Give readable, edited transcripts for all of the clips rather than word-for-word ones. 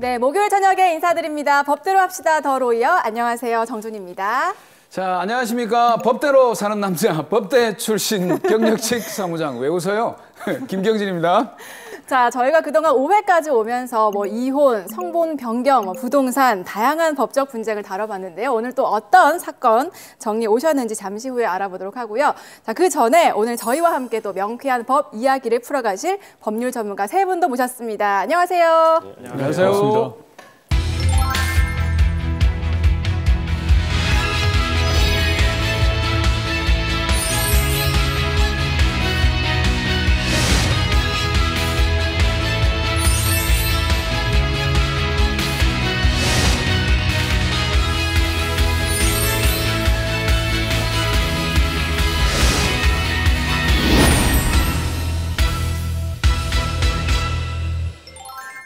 네, 목요일 저녁에 인사드립니다. 법대로 합시다. 더 로이어. 안녕하세요. 정준입니다. 자, 안녕하십니까. 법대로 사는 남자, 법대 출신 경력직 사무장. 왜 웃어요? 김경진입니다. 자, 저희가 그동안 5회까지 오면서 이혼, 성본 변경, 부동산, 다양한 법적 분쟁을 다뤄봤는데요. 오늘 또 어떤 사건 정리 오셨는지 잠시 후에 알아보도록 하고요. 자, 그 전에 오늘 저희와 함께 또 명쾌한 법 이야기를 풀어가실 법률 전문가 세 분도 모셨습니다. 안녕하세요. 네, 안녕하세요. 반갑습니다.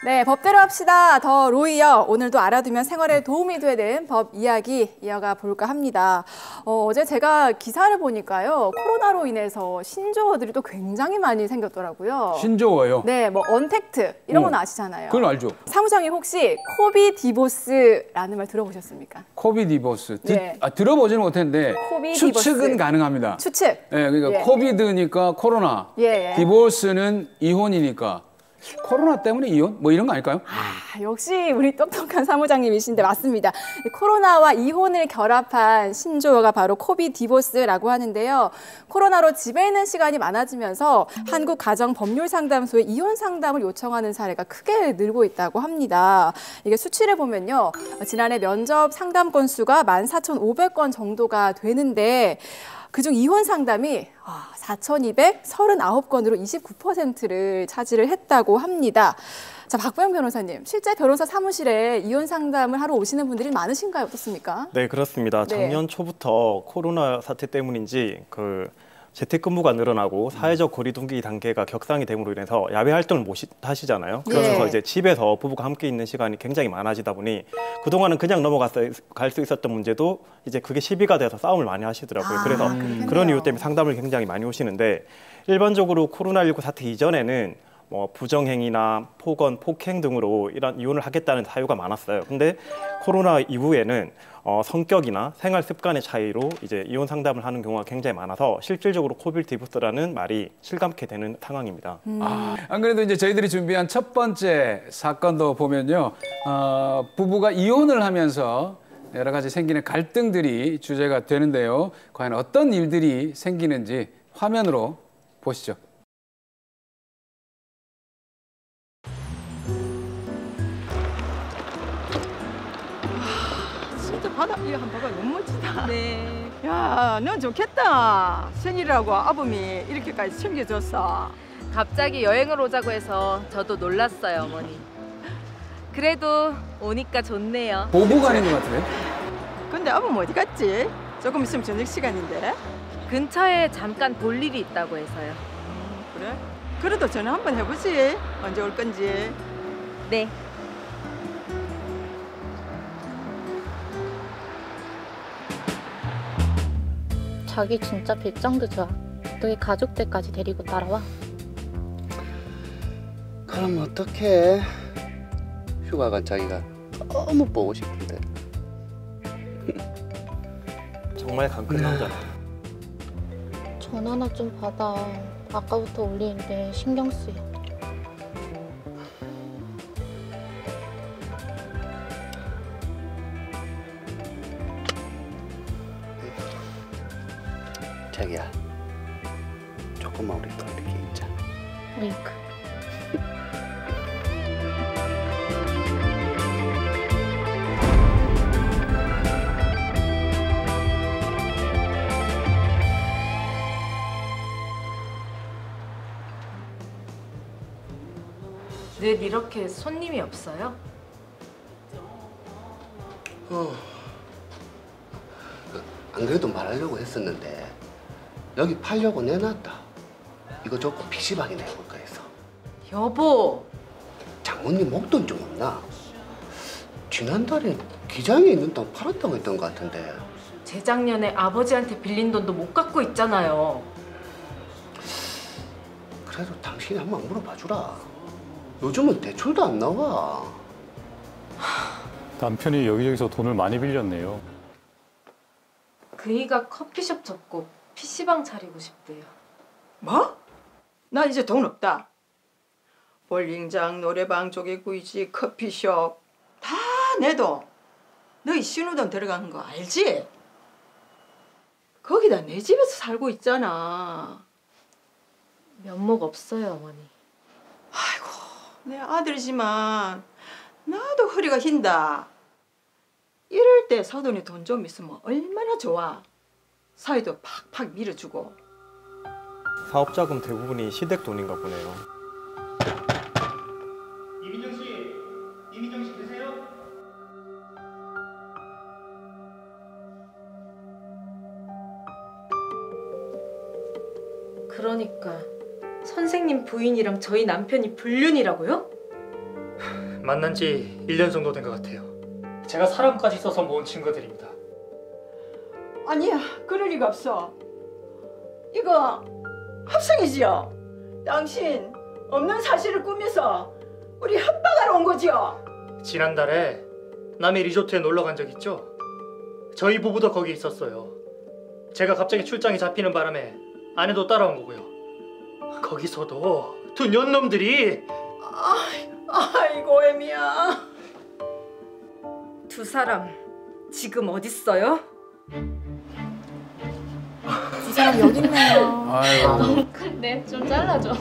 네, 법대로 합시다. 더 로이어. 오늘도 알아두면 생활에 도움이 되는 법 이야기 이어가 볼까 합니다. 어제 제가 기사를 보니까요. 코로나로 인해서 신조어들이 또 굉장히 많이 생겼더라고요. 신조어요? 네, 언택트 이런 건 아시잖아요. 그건 알죠. 사무장님 혹시 코비디보스라는 말 들어보셨습니까? 코비디보스. 네. 들어보지는 못했는데 추측은 코비디보스. 가능합니다. 추측. 네, 그러니까 예. 코비드니까 코로나, 예. 디보스는 이혼이니까 코로나 때문에 이혼? 이런 거 아닐까요? 역시 우리 똑똑한 사무장님이신데 맞습니다. 코로나와 이혼을 결합한 신조어가 바로 코비디보스라고 하는데요. 코로나로 집에 있는 시간이 많아지면서 한국가정법률상담소에 이혼 상담을 요청하는 사례가 크게 늘고 있다고 합니다. 이게 수치를 보면요. 지난해 면접 상담 건수가 14,500건 정도가 되는데 그중 이혼 상담이 4,239건으로 29%를 차지를 했다고 합니다. 자, 박보영 변호사님, 실제 변호사 사무실에 이혼 상담을 하러 오시는 분들이 많으신가요? 어떻습니까? 네, 그렇습니다. 네. 작년 초부터 코로나 사태 때문인지 재택근무가 늘어나고 사회적 거리두기 단계가 격상이 됨으로 인해서 야외 활동을 못 하시잖아요. 그러면서 네. 이제 집에서 부부가 함께 있는 시간이 굉장히 많아지다 보니 그동안은 그냥 넘어갈 수 있었던 문제도 이제 그게 시비가 돼서 싸움을 많이 하시더라고요. 그래서 그런 이유 때문에 상담을 굉장히 많이 오시는데 일반적으로 코로나19 사태 이전에는 부정행위나 폭언, 폭행 등으로 이런 이혼을 하겠다는 사유가 많았어요. 근데 코로나 이후에는 성격이나 생활 습관의 차이로 이제 이혼 상담을 하는 경우가 굉장히 많아서 실질적으로 코비디보스라는 말이 실감케 되는 상황입니다. 안 그래도 이제 저희들이 준비한 첫 번째 사건도 보면요. 부부가 이혼을 하면서 여러 가지 생기는 갈등들이 주제가 되는데요. 과연 어떤 일들이 생기는지 화면으로 보시죠. 바다 이 한 바가 너무 멋지다. 네. 야, 넌 좋겠다. 생일이라고 아범이 이렇게까지 챙겨줬어. 갑자기 여행을 오자고 해서 저도 놀랐어요, 어머니. 그래도 오니까 좋네요. 보부가 아닌 것 같은데? 근데 아범 어디 갔지? 조금 있으면 저녁 시간인데. 근처에 잠깐 볼 일이 있다고 해서요. 그래? 그래도 전화 한번 해보지. 언제 올 건지. 네. 자기 진짜 배짱도 좋아. 너희 가족들까지 데리고 따라와. 그럼 어떡해? 휴가 간 자기가 너무 보고 싶은데. 정말 강큰 남자네. 전화나 좀 받아. 아까부터 울리는데 신경 쓰여. 자기야, 조금만 우리 또 이렇게 있자. 윙크. 늘 이렇게 손님이 없어요? 안 그래도 말하려고 했었는데 여기 팔려고 내놨다. 이거 조금 PC방에 내볼까 해서. 여보! 장모님 목돈 좀 없나? 지난달에 기장에 있는 땅 팔았다고 했던 것 같은데. 재작년에 아버지한테 빌린 돈도 못 갚고 있잖아요. 그래도 당신이 한번 물어봐 주라. 요즘은 대출도 안 나와. 남편이 여기저기서 돈을 많이 빌렸네요. 그이가 커피숍 접고 PC방 차리고 싶대요. 뭐? 나 이제 돈 없다. 볼링장, 노래방, 조개구이집, 커피숍 다 내 돈. 너희 신우돈 들어가는 거 알지? 거기다 내 집에서 살고 있잖아. 면목 없어요, 어머니. 아이고, 내 아들이지만 나도 허리가 흰다. 이럴 때 사돈이 돈 좀 있으면 얼마나 좋아. 사위도 팍팍 밀어주고. 사업자금 대부분이 시댁 돈인가 보네요. 이민정 씨 계세요? 그러니까 선생님 부인이랑 저희 남편이 불륜이라고요? 만난 지 1년 정도 된 것 같아요. 제가 사람까지 써서 모은 증거들입니다. 아니야, 그럴 리가 없어. 이거 합성이지요. 당신 없는 사실을 꾸며서 우리 협박하러 온 거지요. 지난달에 남해 리조트에 놀러 간 적 있죠? 저희 부부도 거기 있었어요. 제가 갑자기 출장이 잡히는 바람에 아내도 따라온 거고요. 거기서도 두 년놈들이 아이고 애미야. 두 사람 지금 어딨어요? 두 사람 여기 있네요. 아유. 근데 좀 잘라줘.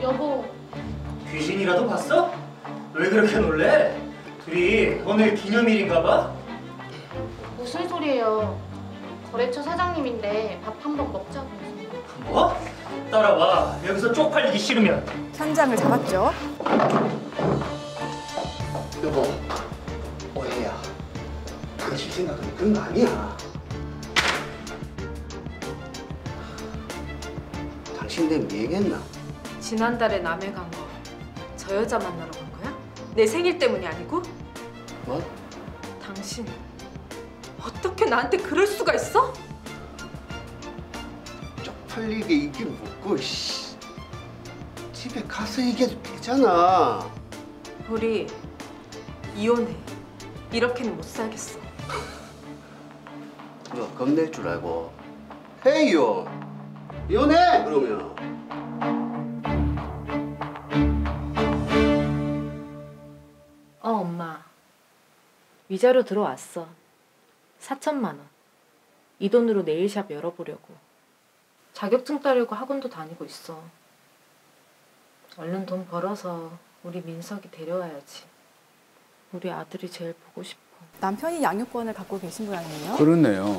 여보. 귀신이라도 봤어? 왜 그렇게 놀래? 둘이 오늘 기념일인가 봐? 무슨 소리예요? 거래처 사장님인데 밥 한 번 먹자고 해서. 뭐? 따라와. 여기서 쪽팔리기 싫으면. 현장을 잡았죠. 여보, 오해야. 당신 생각은 그런 거 아니야. 당신 내 미행했나? 지난달에 남해 간 거 저 여자 만나러 간 거야? 내 생일 때문이 아니고? 뭐? 당신 어떻게 나한테 그럴 수가 있어? 쪽팔리게 이게 뭐고, 씨. 집에 가서 얘기해도 되잖아. 우리 이혼해. 이렇게는 못 살겠어. 너 겁낼 줄 알고 해요. 이혼해 그러면. 엄마. 위자료 들어왔어. 4천만 원. 이 돈으로 네일샵 열어보려고. 자격증 따려고 학원도 다니고 있어. 얼른 돈 벌어서 우리 민석이 데려와야지. 우리 아들이 제일 보고 싶어. 남편이 양육권을 갖고 계신 분 아니에요? 그렇네요.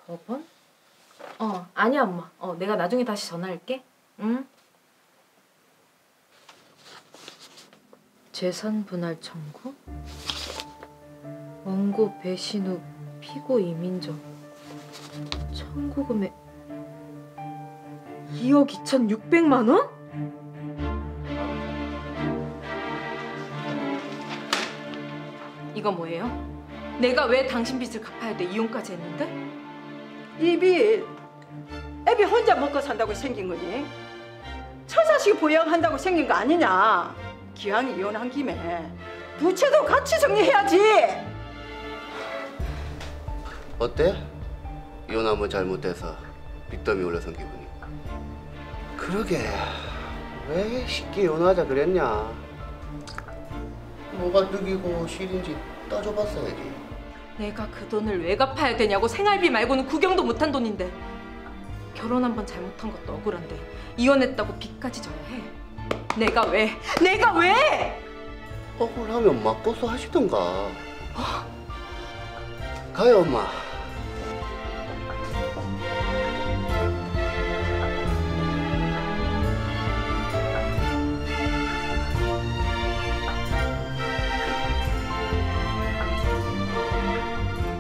법원? 아니야 엄마. 내가 나중에 다시 전화할게. 응? 재산 분할 청구? 원고 배신 후 피고 이민정. 청구 금액 2억 2,600만 원? 이거 뭐예요? 내가 왜 당신 빚을 갚아야 돼? 이혼까지 했는데? 이 빚 애비 혼자 먹고 산다고 생긴 거니? 처자식 부양한다고 생긴 거 아니냐? 기왕 이혼한 김에 부채도 같이 정리해야지. 어때? 이혼하면 잘못돼서 빚더미 올라선 기분이. 그러게 왜 쉽게 이혼하자 그랬냐? 뭐가 득이고 실인지 따져봤어야지. 내가 그 돈을 왜 갚아야 되냐고. 생활비 말고는 구경도 못한 돈인데. 결혼 한 번 잘못한 것도 억울한데 이혼했다고 빚까지 져야 해. 내가 왜? 억울하면 맞고서 하시던가. 가요 엄마.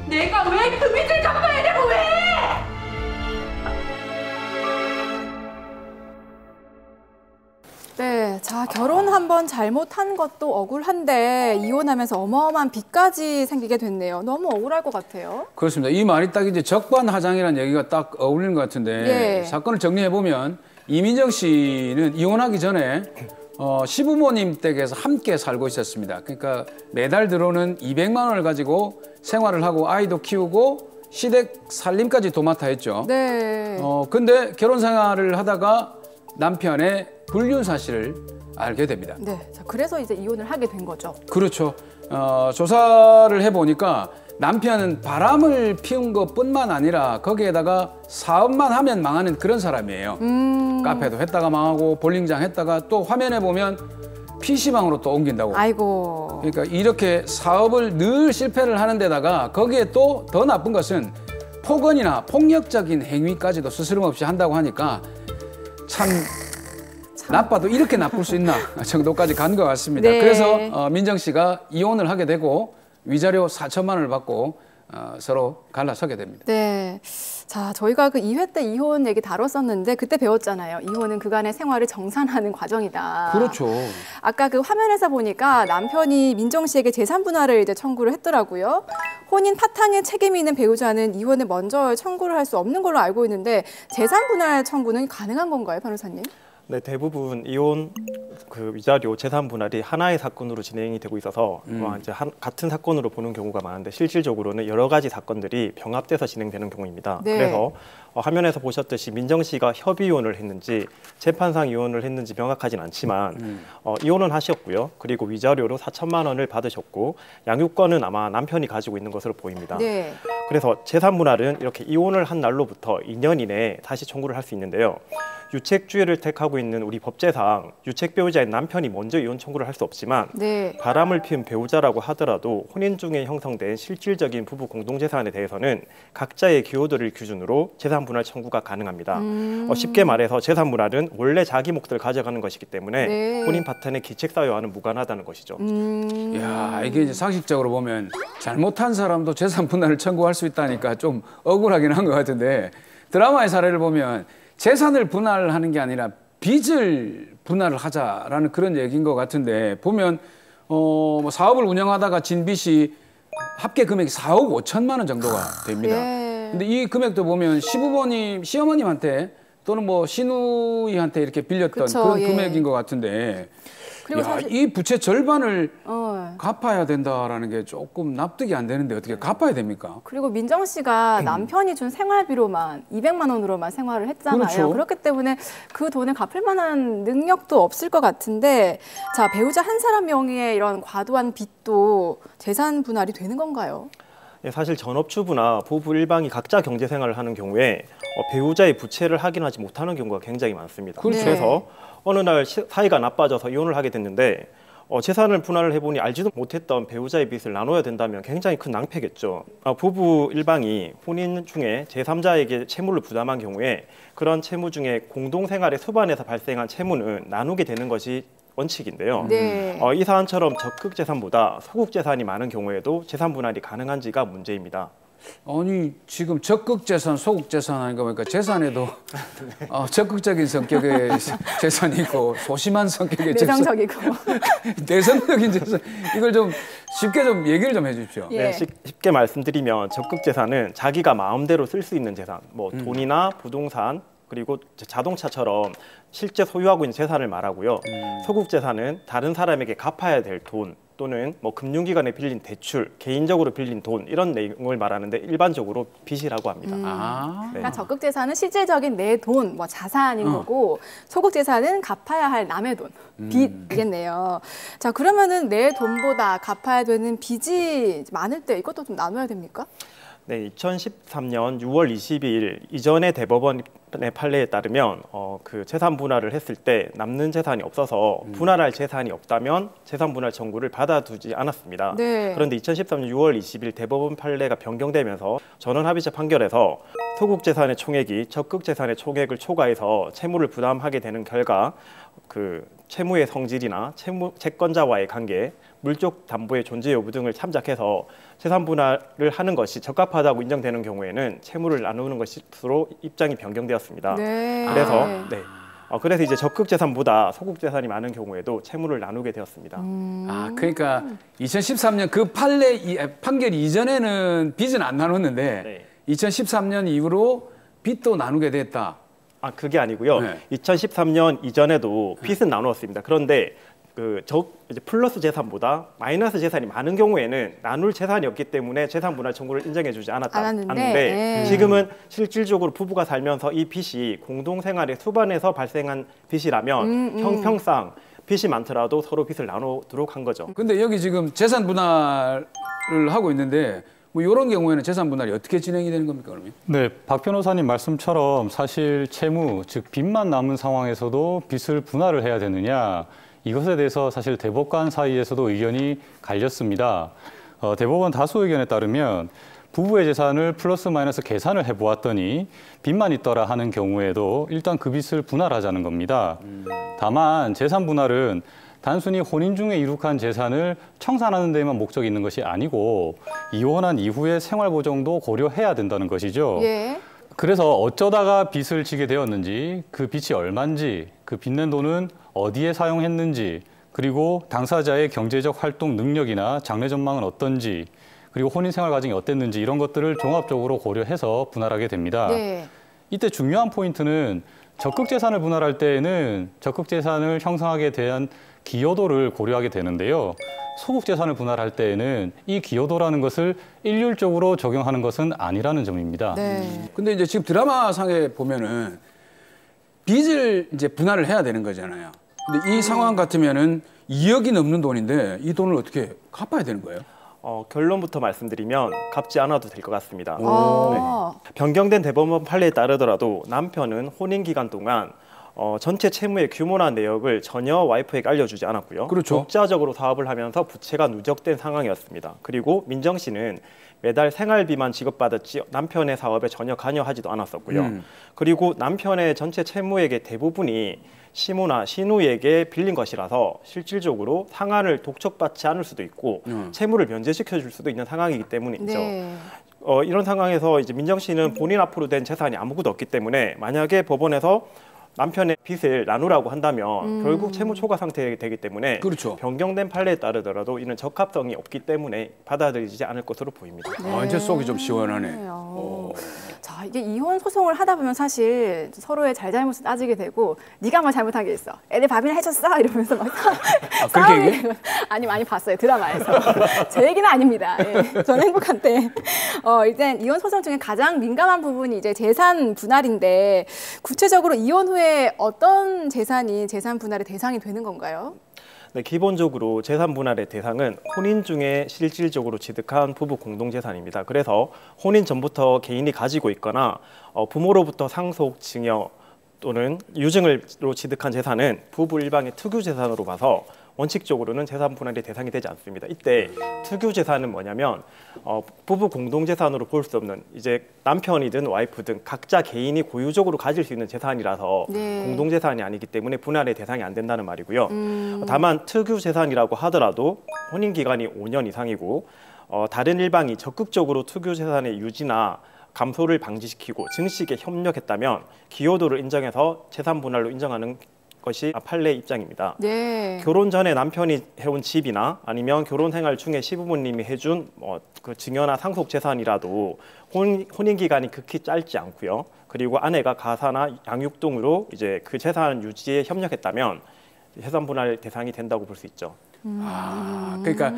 내가 왜 그 빚을 갚아야 되고 왜? 네, 자, 결혼 한번 잘못한 것도 억울한데 이혼하면서 어마어마한 빚까지 생기게 됐네요. 너무 억울할 것 같아요. 그렇습니다. 이 말이 딱 이제 적반하장이라는 얘기가 딱 어울리는 것 같은데 예. 사건을 정리해 보면 이민정 씨는 이혼하기 전에 시부모님 댁에서 함께 살고 있었습니다. 그러니까 매달 들어오는 200만 원을 가지고 생활을 하고 아이도 키우고 시댁 살림까지 도맡아 했죠. 네. 근데 결혼 생활을 하다가 남편의 불륜 사실을 알게 됩니다. 네. 자, 그래서 이제 이혼을 하게 된 거죠. 그렇죠. 조사를 해보니까 남편은 바람을 피운 것뿐만 아니라 거기에다가 사업만 하면 망하는 그런 사람이에요. 카페도 했다가 망하고 볼링장 했다가 또 화면에 보면 PC방으로 또 옮긴다고. 아이고. 그러니까 이렇게 사업을 늘 실패를 하는 데다가 거기에 또 더 나쁜 것은 폭언이나 폭력적인 행위까지도 스스럼없이 한다고 하니까 참 나빠도 이렇게 나쁠 수 있나 정도까지 간 것 같습니다. 네. 그래서 민정 씨가 이혼을 하게 되고 위자료 4천만 원을 받고 서로 갈라서게 됩니다. 네. 자, 저희가 그 2회 때 이혼 얘기 다뤘었는데 그때 배웠잖아요. 이혼은 그간의 생활을 정산하는 과정이다. 그렇죠. 아까 그 화면에서 보니까 남편이 민정 씨에게 재산 분할을 이제 청구를 했더라고요. 혼인 파탕에 책임이 있는 배우자는 이혼을 먼저 청구를 할 수 없는 걸로 알고 있는데 재산 분할 청구는 가능한 건가요, 변호사님? 네, 대부분 이혼, 그 위자료, 재산 분할이 하나의 사건으로 진행이 되고 있어서 이제 같은 사건으로 보는 경우가 많은데 실질적으로는 여러 가지 사건들이 병합돼서 진행되는 경우입니다. 네. 그래서 화면에서 보셨듯이 민정 씨가 협의 이혼을 했는지 재판상 이혼을 했는지 명확하진 않지만 이혼은 하셨고요. 그리고 위자료로 4천만 원을 받으셨고 양육권은 아마 남편이 가지고 있는 것으로 보입니다. 네. 그래서 재산 분할은 이렇게 이혼을 한 날로부터 2년 이내에 다시 청구를 할 수 있는데요. 유책주의를 택하고 있는 우리 법제상 유책 배우자인 남편이 먼저 이혼 청구를 할 수 없지만 네. 바람을 피운 배우자라고 하더라도 혼인 중에 형성된 실질적인 부부 공동재산에 대해서는 각자의 기여도를 기준으로 재산 분할 청구가 가능합니다. 쉽게 말해서 재산 분할은 원래 자기 몫을 가져가는 것이기 때문에 네. 혼인 파탄의 기책사유와는 무관하다는 것이죠. 야, 이게 이제 상식적으로 보면 잘못한 사람도 재산 분할을 청구할 수 있다니까 좀 억울하긴 한 것 같은데 드라마의 사례를 보면 재산을 분할하는 게 아니라 빚을 분할을 하자라는 그런 얘기인 것 같은데 보면 뭐 사업을 운영하다가 진 빚이 합계 금액이 4억 5천만 원 정도가 됩니다. 네. 근데 이 금액도 보면 시부모님, 시어머님한테 또는 뭐 시누이한테 이렇게 빌렸던 그쵸, 그런 예. 금액인 것 같은데 그리고 야, 사실- 이 부채 절반을 갚아야 된다라는 게 조금 납득이 안 되는데 어떻게 갚아야 됩니까? 그리고 민정 씨가 남편이 준 생활비로만 200만 원으로만 생활을 했잖아요. 그렇죠. 그렇기 때문에 그 돈을 갚을 만한 능력도 없을 것 같은데 자, 배우자 한 사람 명의의 이런 과도한 빚도 재산 분할이 되는 건가요? 예, 사실 전업주부나 부부 일방이 각자 경제 생활을 하는 경우에 배우자의 부채를 확인하지 못하는 경우가 굉장히 많습니다. 그렇죠. 그래서 어느 날 사이가 나빠져서 이혼을 하게 됐는데 재산을 분할을 해보니 알지도 못했던 배우자의 빚을 나눠야 된다면 굉장히 큰 낭패겠죠. 부부 일방이 혼인 중에 제3자에게 채무를 부담한 경우에 그런 채무 중에 공동생활의 수반에서 발생한 채무는 나누게 되는 것이 원칙인데요. 네. 이 사안처럼 적극 재산보다 소극 재산이 많은 경우에도 재산 분할이 가능한지가 문제입니다. 아니 지금 적극 재산, 소극 재산 하는 거 보니까 재산에도 적극적인 성격의 재산이 있고 소심한 성격의 내성적이고. 내성적인 재산 이걸 좀 쉽게 좀 얘기를 좀 해주십시오. 예. 네, 쉽게 말씀드리면 적극 재산은 자기가 마음대로 쓸 수 있는 재산, 뭐 돈이나 부동산 그리고 자동차처럼 실제 소유하고 있는 재산을 말하고요. 소극 재산은 다른 사람에게 갚아야 될 돈 또는 뭐 금융기관에 빌린 대출, 개인적으로 빌린 돈 이런 내용을 말하는데 일반적으로 빚이라고 합니다. 아, 그러니까 적극 재산은 실질적인 내 돈, 뭐 자산인 거고 소극 재산은 갚아야 할 남의 돈, 빚이겠네요. 자, 그러면은 내 돈보다 갚아야 되는 빚이 많을 때 이것도 좀 나눠야 됩니까? 네, 2013년 6월 22일 이전의 대법원의 판례에 따르면 그 재산 분할을 했을 때 남는 재산이 없어서 분할할 재산이 없다면 재산 분할 청구를 받아두지 않았습니다. 네. 그런데 2013년 6월 20일 대법원 판례가 변경되면서 전원합의체 판결에서 소극 재산의 총액이 적극 재산의 총액을 초과해서 채무를 부담하게 되는 결과 그 채무의 성질이나 채권자와의 관계, 물적 담보의 존재 여부 등을 참작해서 재산 분할을 하는 것이 적합하다고 인정되는 경우에는 채무를 나누는 것으로 입장이 변경되었습니다. 네. 그래서 그래서 이제 적극 재산보다 소극 재산이 많은 경우에도 채무를 나누게 되었습니다. 아, 그러니까 2013년 그 판결 이전에는 빚은 안 나눴는데 네. 2013년 이후로 빚도 나누게 됐다. 아, 그게 아니고요. 네. 2013년 이전에도 빚은 나누었습니다. 그런데 이제 플러스 재산보다 마이너스 재산이 많은 경우에는 나눌 재산이 없기 때문에 재산 분할 청구를 인정해주지 않았는데 네. 지금은 실질적으로 부부가 살면서 이 빚이 공동 생활의 수반에서 발생한 빚이라면 형평상 빚이 많더라도 서로 빚을 나누도록 한 거죠. 근데 여기 지금 재산 분할을 하고 있는데 뭐 이런 경우에는 재산 분할이 어떻게 진행이 되는 겁니까, 그러면? 네, 박 변호사님 말씀처럼 사실 채무, 즉 빚만 남은 상황에서도 빚을 분할을 해야 되느냐, 이것에 대해서 사실 대법관 사이에서도 의견이 갈렸습니다. 대법원 다수 의견에 따르면 부부의 재산을 플러스 마이너스 계산을 해보았더니 빚만 있더라 하는 경우에도 일단 그 빚을 분할하자는 겁니다. 다만 재산 분할은 단순히 혼인 중에 이룩한 재산을 청산하는 데에만 목적이 있는 것이 아니고 이혼한 이후의 생활 보정도 고려해야 된다는 것이죠. 예. 그래서 어쩌다가 빚을 지게 되었는지, 그 빚이 얼마인지, 그 빚낸 돈은 어디에 사용했는지, 그리고 당사자의 경제적 활동 능력이나 장래 전망은 어떤지, 그리고 혼인 생활 과정이 어땠는지 이런 것들을 종합적으로 고려해서 분할하게 됩니다. 네. 이때 중요한 포인트는 적극 재산을 분할할 때에는 적극 재산을 형성하게 대한 기여도를 고려하게 되는데요. 소극 재산을 분할할 때에는 이 기여도라는 것을 일률적으로 적용하는 것은 아니라는 점입니다. 네. 근데 이제 지금 드라마상에 보면은 빚을 이제 분할을 해야 되는 거잖아요. 근데 이 상황 같으면은 2억이 넘는 돈인데 이 돈을 어떻게 갚아야 되는 거예요? 결론부터 말씀드리면 갚지 않아도 될 것 같습니다. 아. 변경된 대법원 판례에 따르더라도 남편은 혼인 기간 동안 전체 채무의 규모나 내역을 전혀 와이프에게 알려주지 않았고요. 그렇죠. 독자적으로 사업을 하면서 부채가 누적된 상황이었습니다. 그리고 민정 씨는 매달 생활비만 지급받았지 남편의 사업에 전혀 관여하지도 않았었고요. 그리고 남편의 전체 채무액의 대부분이 시모나 신우에게 빌린 것이라서 실질적으로 상환을 독촉받지 않을 수도 있고 채무를 면제시켜 줄 수도 있는 상황이기 때문이죠. 네. 이런 상황에서 이제 민정 씨는 본인 앞으로 된 재산이 아무것도 없기 때문에 만약에 법원에서 남편의 빚을 나누라고 한다면 결국 채무 초과 상태가 되기 때문에 그렇죠. 변경된 판례에 따르더라도 이는 적합성이 없기 때문에 받아들이지 않을 것으로 보입니다. 아, 이제 속이 좀 시원하네. 자, 이게 이혼 소송을 하다 보면 사실 서로의 잘잘못을 따지게 되고 네가 뭐 잘못한 게 있어. 애들 밥이나 해줬어? 이러면서 막 그렇게 얘기해? 아니, 많이 봤어요. 드라마에서. 제 얘기는 아닙니다. 예, 저는 행복한데. 일단 이혼 소송 중에 가장 민감한 부분이 이제 재산 분할인데 구체적으로 이혼 후에 어떤 재산이 재산 분할의 대상이 되는 건가요? 네, 기본적으로 재산 분할의 대상은 혼인 중에 실질적으로 취득한 부부 공동재산입니다. 그래서 혼인 전부터 개인이 가지고 있거나 부모로부터 상속, 증여 또는 유증으로 취득한 재산은 부부 일방의 특유 재산으로 봐서 원칙적으로는 재산 분할의 대상이 되지 않습니다. 이때 특유 재산은 뭐냐면 부부 공동 재산으로 볼 수 없는 이제 남편이든 와이프든 각자 개인이 고유적으로 가질 수 있는 재산이라서 네. 공동 재산이 아니기 때문에 분할의 대상이 안 된다는 말이고요. 다만 특유 재산이라고 하더라도 혼인 기간이 5년 이상이고 다른 일방이 적극적으로 특유 재산의 유지나 감소를 방지시키고 증식에 협력했다면 기여도를 인정해서 재산 분할로 인정하는 것이 판례의 입장입니다. 네. 결혼 전에 남편이 해온 집이나 아니면 결혼 생활 중에 시부모님이 해준 그 증여나 상속 재산이라도 혼인 기간이 극히 짧지 않고요. 그리고 아내가 가사나 양육 등으로 이제 그 재산 유지에 협력했다면 재산 분할 대상이 된다고 볼 수 있죠. 아, 그러니까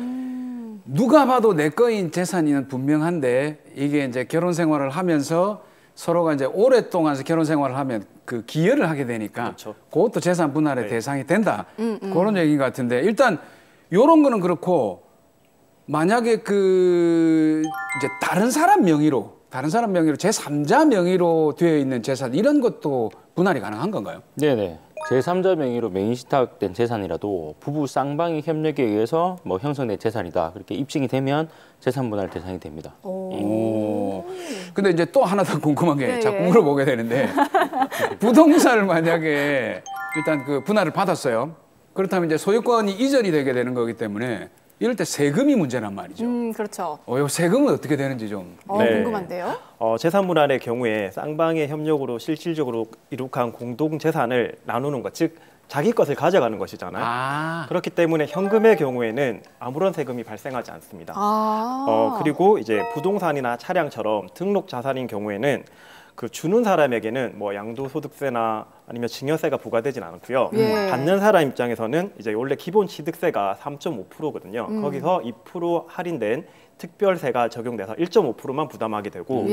누가 봐도 내 거인 재산이는 분명한데 이게 이제 결혼 생활을 하면서 서로가 이제 오랫동안 결혼 생활을 하면 그 기여를 하게 되니까 그렇죠. 그것도 재산 분할의 네. 대상이 된다. 그런 얘기인 것 같은데 일단 이런 거는 그렇고 만약에 그 이제 다른 사람 명의로 제3자 명의로 되어 있는 재산 이런 것도 분할이 가능한 건가요? 네네. 제3자 명의로 명의신탁된 재산이라도 부부 쌍방의 협력에 의해서 뭐 형성된 재산이다. 그렇게 입증이 되면 재산 분할 대상이 됩니다. 오. 근데 이제 또 하나 더 궁금한 게 네. 자꾸 물어보게 되는데 부동산을 만약에 일단 그 분할을 받았어요. 그렇다면 이제 소유권이 이전이 되게 되는 거기 때문에 이럴 때 세금이 문제란 말이죠. 그렇죠. 이 세금은 어떻게 되는지 좀. 네. 궁금한데요. 재산분할의 경우에 쌍방의 협력으로 실질적으로 이룩한 공동 재산을 나누는 것, 즉 자기 것을 가져가는 것이잖아요. 그렇기 때문에 현금의 경우에는 아무런 세금이 발생하지 않습니다. 그리고 이제 부동산이나 차량처럼 등록 자산인 경우에는 그 주는 사람에게는 뭐 양도소득세나 아니면 증여세가 부과되진 않고요. 받는 사람 입장에서는 이제 원래 기본 취득세가 3.5%거든요. 거기서 2% 할인된 특별세가 적용돼서 1.5%만 부담하게 되고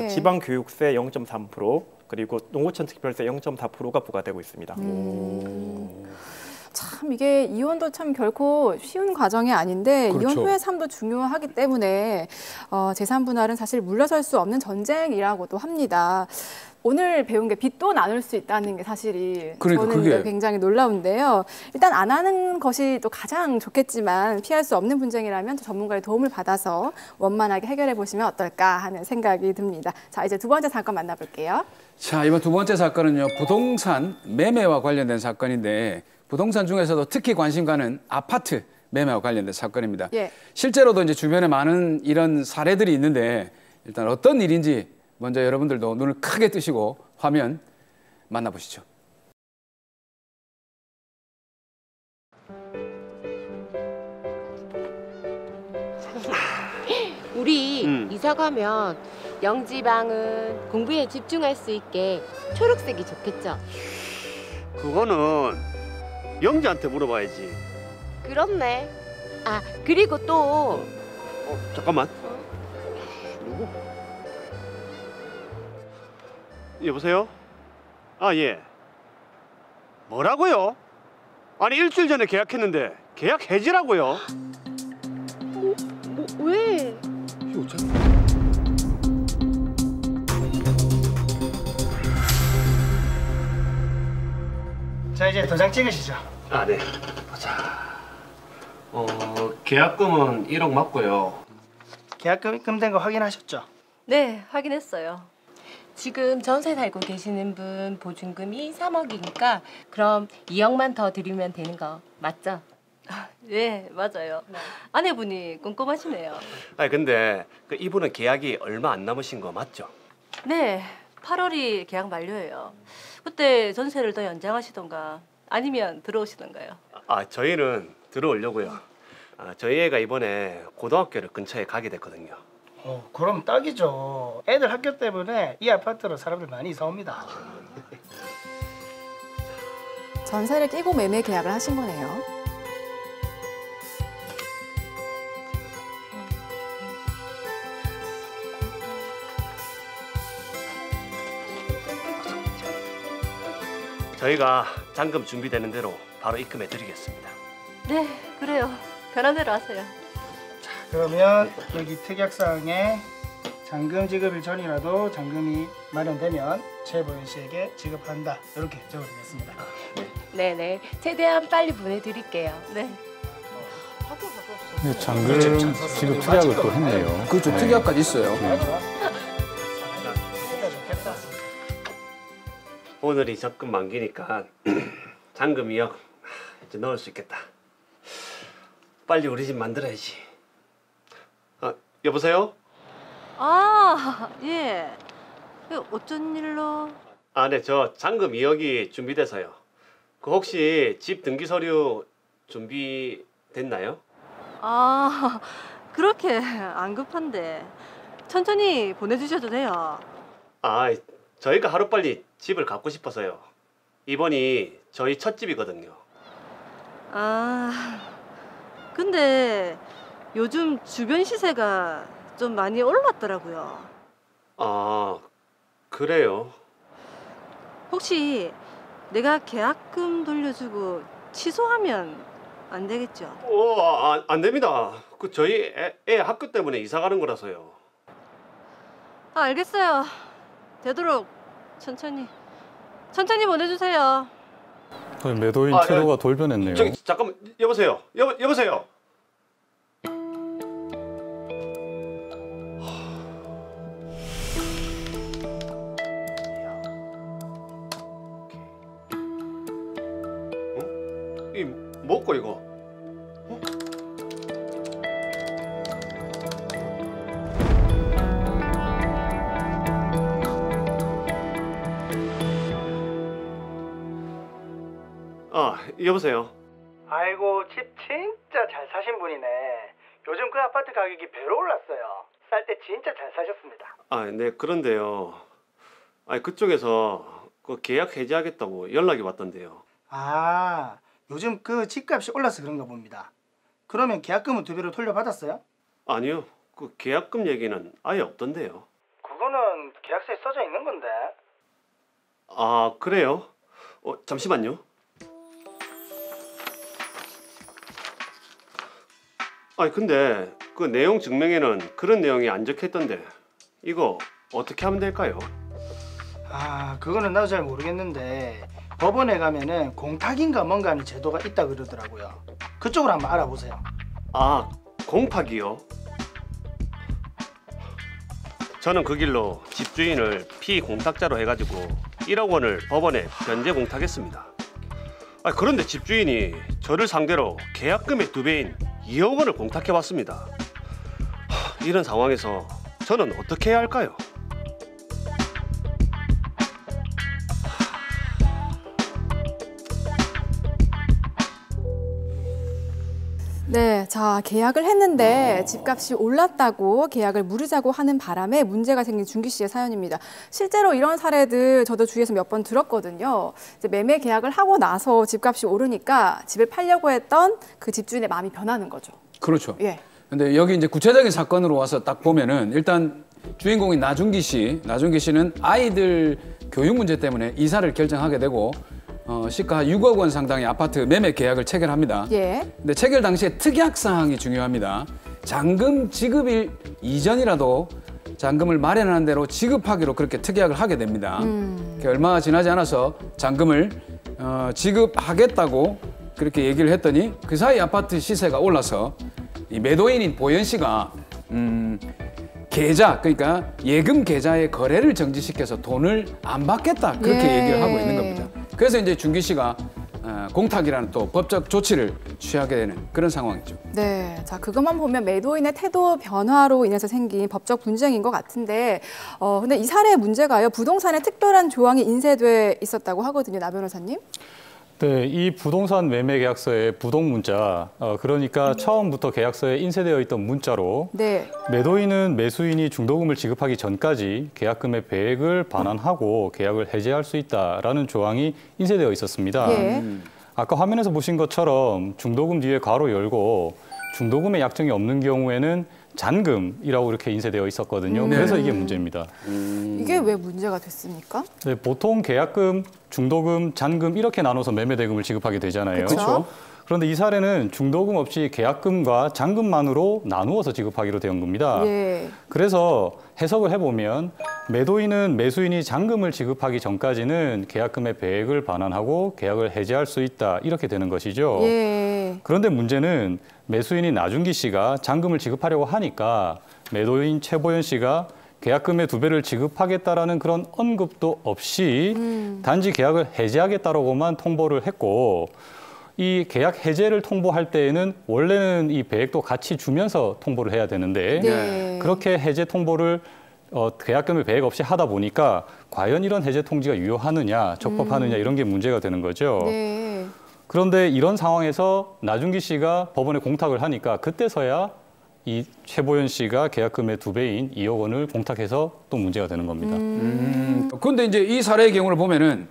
지방교육세 0.3% 그리고 농어촌 특별세 0.4%가 부과되고 있습니다. 참 이게 이혼도 참 결코 쉬운 과정이 아닌데 그렇죠. 이혼 후의 삶도 중요하기 때문에 재산 분할은 사실 물러설 수 없는 전쟁이라고도 합니다. 오늘 배운 게 빚도 나눌 수 있다는 게 사실이 저는 그게 굉장히 놀라운데요. 일단 안 하는 것이 또 가장 좋겠지만 피할 수 없는 분쟁이라면 또 전문가의 도움을 받아서 원만하게 해결해 보시면 어떨까 하는 생각이 듭니다. 자, 이제 두 번째 사건 만나볼게요. 자, 이번 두 번째 사건은요. 부동산 매매와 관련된 사건인데 부동산 중에서도 특히 관심 가는 아파트 매매와 관련된 사건입니다. 실제로도 이제 주변에 많은 이런 사례들이 있는데 일단 어떤 일인지 먼저 여러분들도 눈을 크게 뜨시고 화면 만나보시죠. 우리 이사 가면 영지방은 공부에 집중할 수 있게 초록색이 좋겠죠? 그거는 영지한테 물어봐야지. 그렇네. 아, 그리고 또 잠깐만. 누구? 여보세요? 아, 예. 뭐라고요? 아니, 일주일 전에 계약했는데 계약 해지라고요? 왜? 이거 어쩌 자, 이제 도장 찍으시죠. 아, 네. 보자. 계약금은 1억 맞고요. 계약금 입금된 거 확인하셨죠? 네, 확인했어요. 지금 전세 살고 계시는 분 보증금이 3억이니까 그럼 2억만 더 드리면 되는 거 맞죠? 네, 맞아요. 아내분이 꼼꼼하시네요. 아니, 근데 이분은 계약이 얼마 안 남으신 거 맞죠? 네, 8월이 계약 만료예요. 그때 전세를 더 연장하시던가 아니면 들어오시던가요? 아, 저희는 들어오려고요. 저희 애가 이번에 고등학교를 근처에 가게 됐거든요. 그럼 딱이죠. 애들 학교 때문에 이 아파트로 사람들 많이 이사 옵니다. 전세를 끼고 매매 계약을 하신 거네요. 저희가 잔금 준비되는 대로 바로 입금해 드리겠습니다. 네, 그래요. 편한 대로 하세요. 그러면 여기 특약사항에 잔금 지급일 전이라도 잔금이 마련되면 최보현 씨에게 지급한다. 이렇게 적어드리겠습니다. 네네. 최대한 빨리 보내드릴게요. 네. 잔금 지급 특약을 또 했네요. 그렇죠. 특약까지 있어요. 좋겠다. 오늘이 적금 만기니까 잔금 2억 이제 넣을 수 있겠다. 빨리 우리 집 만들어야지. 여보세요? 아, 예. 어쩐 일로? 아, 네, 저 잔금 2억이 준비돼서요. 그 혹시 집 등기 서류 준비됐나요? 아, 그렇게 안 급한데 천천히 보내주셔도 돼요. 아, 저희가 하루빨리 집을 갖고 싶어서요. 이번이 저희 첫 집이거든요. 아, 근데 요즘 주변 시세가 좀 많이 올랐더라고요. 아, 그래요? 혹시 내가 계약금 돌려주고 취소하면 안 되겠죠? 안 됩니다. 그 저희 애 학교 때문에 이사 가는 거라서요. 아, 알겠어요. 되도록 천천히 보내주세요. 매도인 태도가 돌변했네요. 저기 잠깐만, 여보세요. 여보세요. 이 뭐고 이거? 여보세요. 아이고, 집 진짜 잘 사신 분이네. 요즘 그 아파트 가격이 배로 올랐어요. 쌀 때 진짜 잘 사셨습니다. 네, 그런데요. 그쪽에서 그 계약 해지하겠다고 연락이 왔던데요. 아, 요즘 그 집값이 올라서 그런가 봅니다. 그러면 계약금은 2배로 돌려받았어요? 아니요. 그 계약금 얘기는 아예 없던데요. 그거는 계약서에 써져 있는 건데. 아, 그래요? 잠시만요. 근데 그 내용 증명에는 그런 내용이 안 적혀있던데 이거 어떻게 하면 될까요? 아, 그거는 나도 잘 모르겠는데 법원에 가면은 공탁인가 뭔가 하는 제도가 있다 그러더라고요. 그쪽으로 한번 알아보세요. 아, 공탁이요? 저는 그 길로 집주인을 피공탁자로 해가지고 1억 원을 법원에 변제 공탁했습니다. 그런데 집주인이 저를 상대로 계약금의 2배인 2억 원을 공탁해왔습니다. 이런 상황에서 저는 어떻게 해야 할까요? 네, 자, 계약을 했는데 집값이 올랐다고 계약을 무르자고 하는 바람에 문제가 생긴 준기 씨의 사연입니다. 실제로 이런 사례들 저도 주위에서 몇 번 들었거든요. 이제 매매 계약을 하고 나서 집값이 오르니까 집을 팔려고 했던 그 집주인의 마음이 변하는 거죠. 그렇죠. 예. 근데 여기 이제 구체적인 사건으로 와서 딱 보면은 일단 주인공인 나준기 씨는 아이들 교육 문제 때문에 이사를 결정하게 되고 시가 6억 원 상당의 아파트 매매 계약을 체결합니다. 예. 근데 체결 당시에 특약 사항이 중요합니다. 잔금 지급일 이전이라도 잔금을 마련한 대로 지급하기로 그렇게 특약을 하게 됩니다. 얼마 지나지 않아서 잔금을 지급하겠다고 그렇게 얘기를 했더니 그 사이 아파트 시세가 올라서 이 매도인인 보현 씨가 계좌, 그러니까 예금 계좌의 거래를 정지시켜서 돈을 안 받겠다 그렇게 얘기를 하고 있는 겁니다. 그래서 이제 준기 씨가 공탁이라는 또 법적 조치를 취하게 되는 그런 상황이죠. 네, 자 그것만 보면 매도인의 태도 변화로 인해서 생긴 법적 분쟁인 것 같은데, 근데 이 사례의 문제가요, 부동산에 특별한 조항이 인쇄돼 있었다고 하거든요, 나 변호사님. 네, 이 부동산 매매 계약서의 부동 문자, 그러니까 처음부터 계약서에 인쇄되어 있던 문자로 네. 매도인은 매수인이 중도금을 지급하기 전까지 계약금의 배액을 반환하고 계약을 해지할 수 있다라는 조항이 인쇄되어 있었습니다. 예. 아까 화면에서 보신 것처럼 중도금 뒤에 괄호 열고 중도금의 약정이 없는 경우에는 잔금이라고 이렇게 인쇄되어 있었거든요. 그래서 이게 문제입니다. 이게 왜 문제가 됐습니까? 네, 보통 계약금, 중도금, 잔금 이렇게 나눠서 매매대금을 지급하게 되잖아요. 그렇죠. 그런데 이 사례는 중도금 없이 계약금과 잔금만으로 나누어서 지급하기로 된 겁니다. 예. 그래서 해석을 해보면 매도인은 매수인이 잔금을 지급하기 전까지는 계약금의 배액을 반환하고 계약을 해지할 수 있다 이렇게 되는 것이죠. 예. 그런데 문제는 매수인인 나준기 씨가 잔금을 지급하려고 하니까 매도인 최보현 씨가 계약금의 2배를 지급하겠다라는 그런 언급도 없이 단지 계약을 해지하겠다라고만 통보를 했고, 이 계약 해제를 통보할 때에는 원래는 이 배액도 같이 주면서 통보를 해야 되는데 네. 그렇게 해제 통보를 계약금의 배액 없이 하다 보니까 과연 이런 해제 통지가 유효하느냐, 적법하느냐 이런 게 문제가 되는 거죠. 네. 그런데 이런 상황에서 나준기 씨가 법원에 공탁을 하니까 그때서야 이 최보현 씨가 계약금의 2배인 2억 원을 공탁해서 또 문제가 되는 겁니다. 그런데 이제 이 사례의 경우를 보면은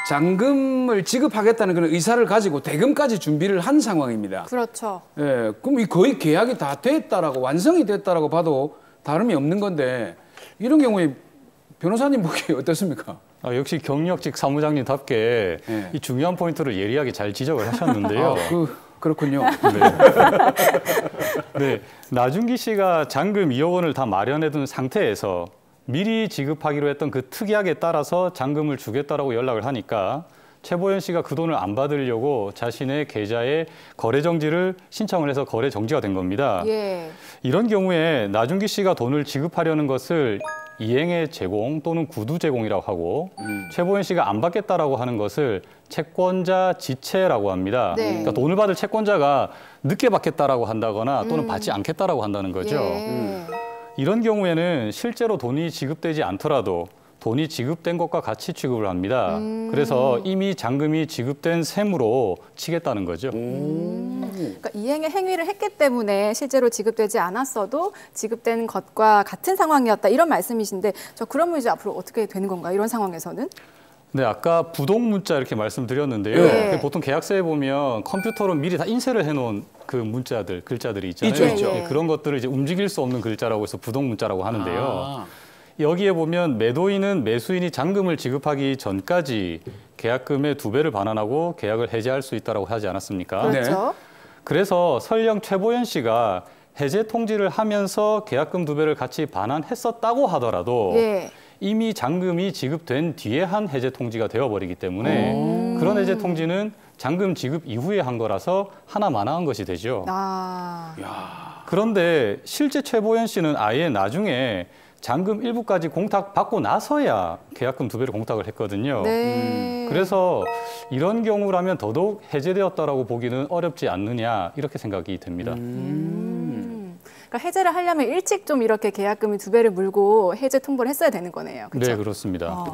잔금을 지급하겠다는 그런 의사를 가지고 대금까지 준비를 한 상황입니다. 그렇죠. 예, 그럼 거의 계약이 다 됐다라고, 완성이 됐다라고 봐도 다름이 없는 건데 이런 경우에 변호사님 보기에 어떻습니까? 역시 경력직 사무장님답게 네. 이 중요한 포인트를 예리하게 잘 지적을 하셨는데요. 그렇군요. 네, 나준기 씨가 잔금 2억 원을 다 마련해둔 상태에서 미리 지급하기로 했던 그 특약에 따라서 잔금을 주겠다라고 연락을 하니까 최보현 씨가 그 돈을 안 받으려고 자신의 계좌에 거래 정지를 신청을 해서 거래 정지가 된 겁니다. 예. 이런 경우에 나준기 씨가 돈을 지급하려는 것을 이행의 제공 또는 구두 제공이라고 하고 최보현 씨가 안 받겠다라고 하는 것을 채권자 지체라고 합니다. 네. 그러니까 돈을 받을 채권자가 늦게 받겠다라고 한다거나 또는 받지 않겠다라고 한다는 거죠. 예. 이런 경우에는 실제로 돈이 지급되지 않더라도 돈이 지급된 것과 같이 취급을 합니다. 그래서 이미 잔금이 지급된 셈으로 치겠다는 거죠. 그러니까 이행의 행위를 했기 때문에 실제로 지급되지 않았어도 지급된 것과 같은 상황이었다 이런 말씀이신데 저 그러면 이제 앞으로 어떻게 되는 건가요? 이런 상황에서는? 네, 아까 부동 문자 이렇게 말씀드렸는데요. 네. 보통 계약서에 보면 컴퓨터로 미리 다 인쇄를 해놓은 그 문자들, 글자들이 있잖아요. 있죠. 네, 그런 것들을 이제 움직일 수 없는 글자라고 해서 부동 문자라고 하는데요. 여기에 보면 매도인은 매수인이 잔금을 지급하기 전까지 계약금의 2배를 반환하고 계약을 해지할 수 있다고 하지 않았습니까? 그렇죠. 그래서 설령 최보현 씨가 해제 통지를 하면서 계약금 2배를 같이 반환했었다고 하더라도 예. 이미 잔금이 지급된 뒤에 한 해제 통지가 되어버리기 때문에 그런 해제 통지는 잔금 지급 이후에 한 거라서 하나 마나한 것이 되죠. 그런데 실제 최보현 씨는 아예 나중에 잔금 일부까지 공탁 받고 나서야 계약금 2배를 공탁을 했거든요. 네. 그래서 이런 경우라면 더더욱 해제되었다라고 보기는 어렵지 않느냐 이렇게 생각이 됩니다. 그러니까 해제를 하려면 일찍 좀 이렇게 계약금이 2배를 물고 해제 통보를 했어야 되는 거네요. 그렇죠? 네, 그렇습니다.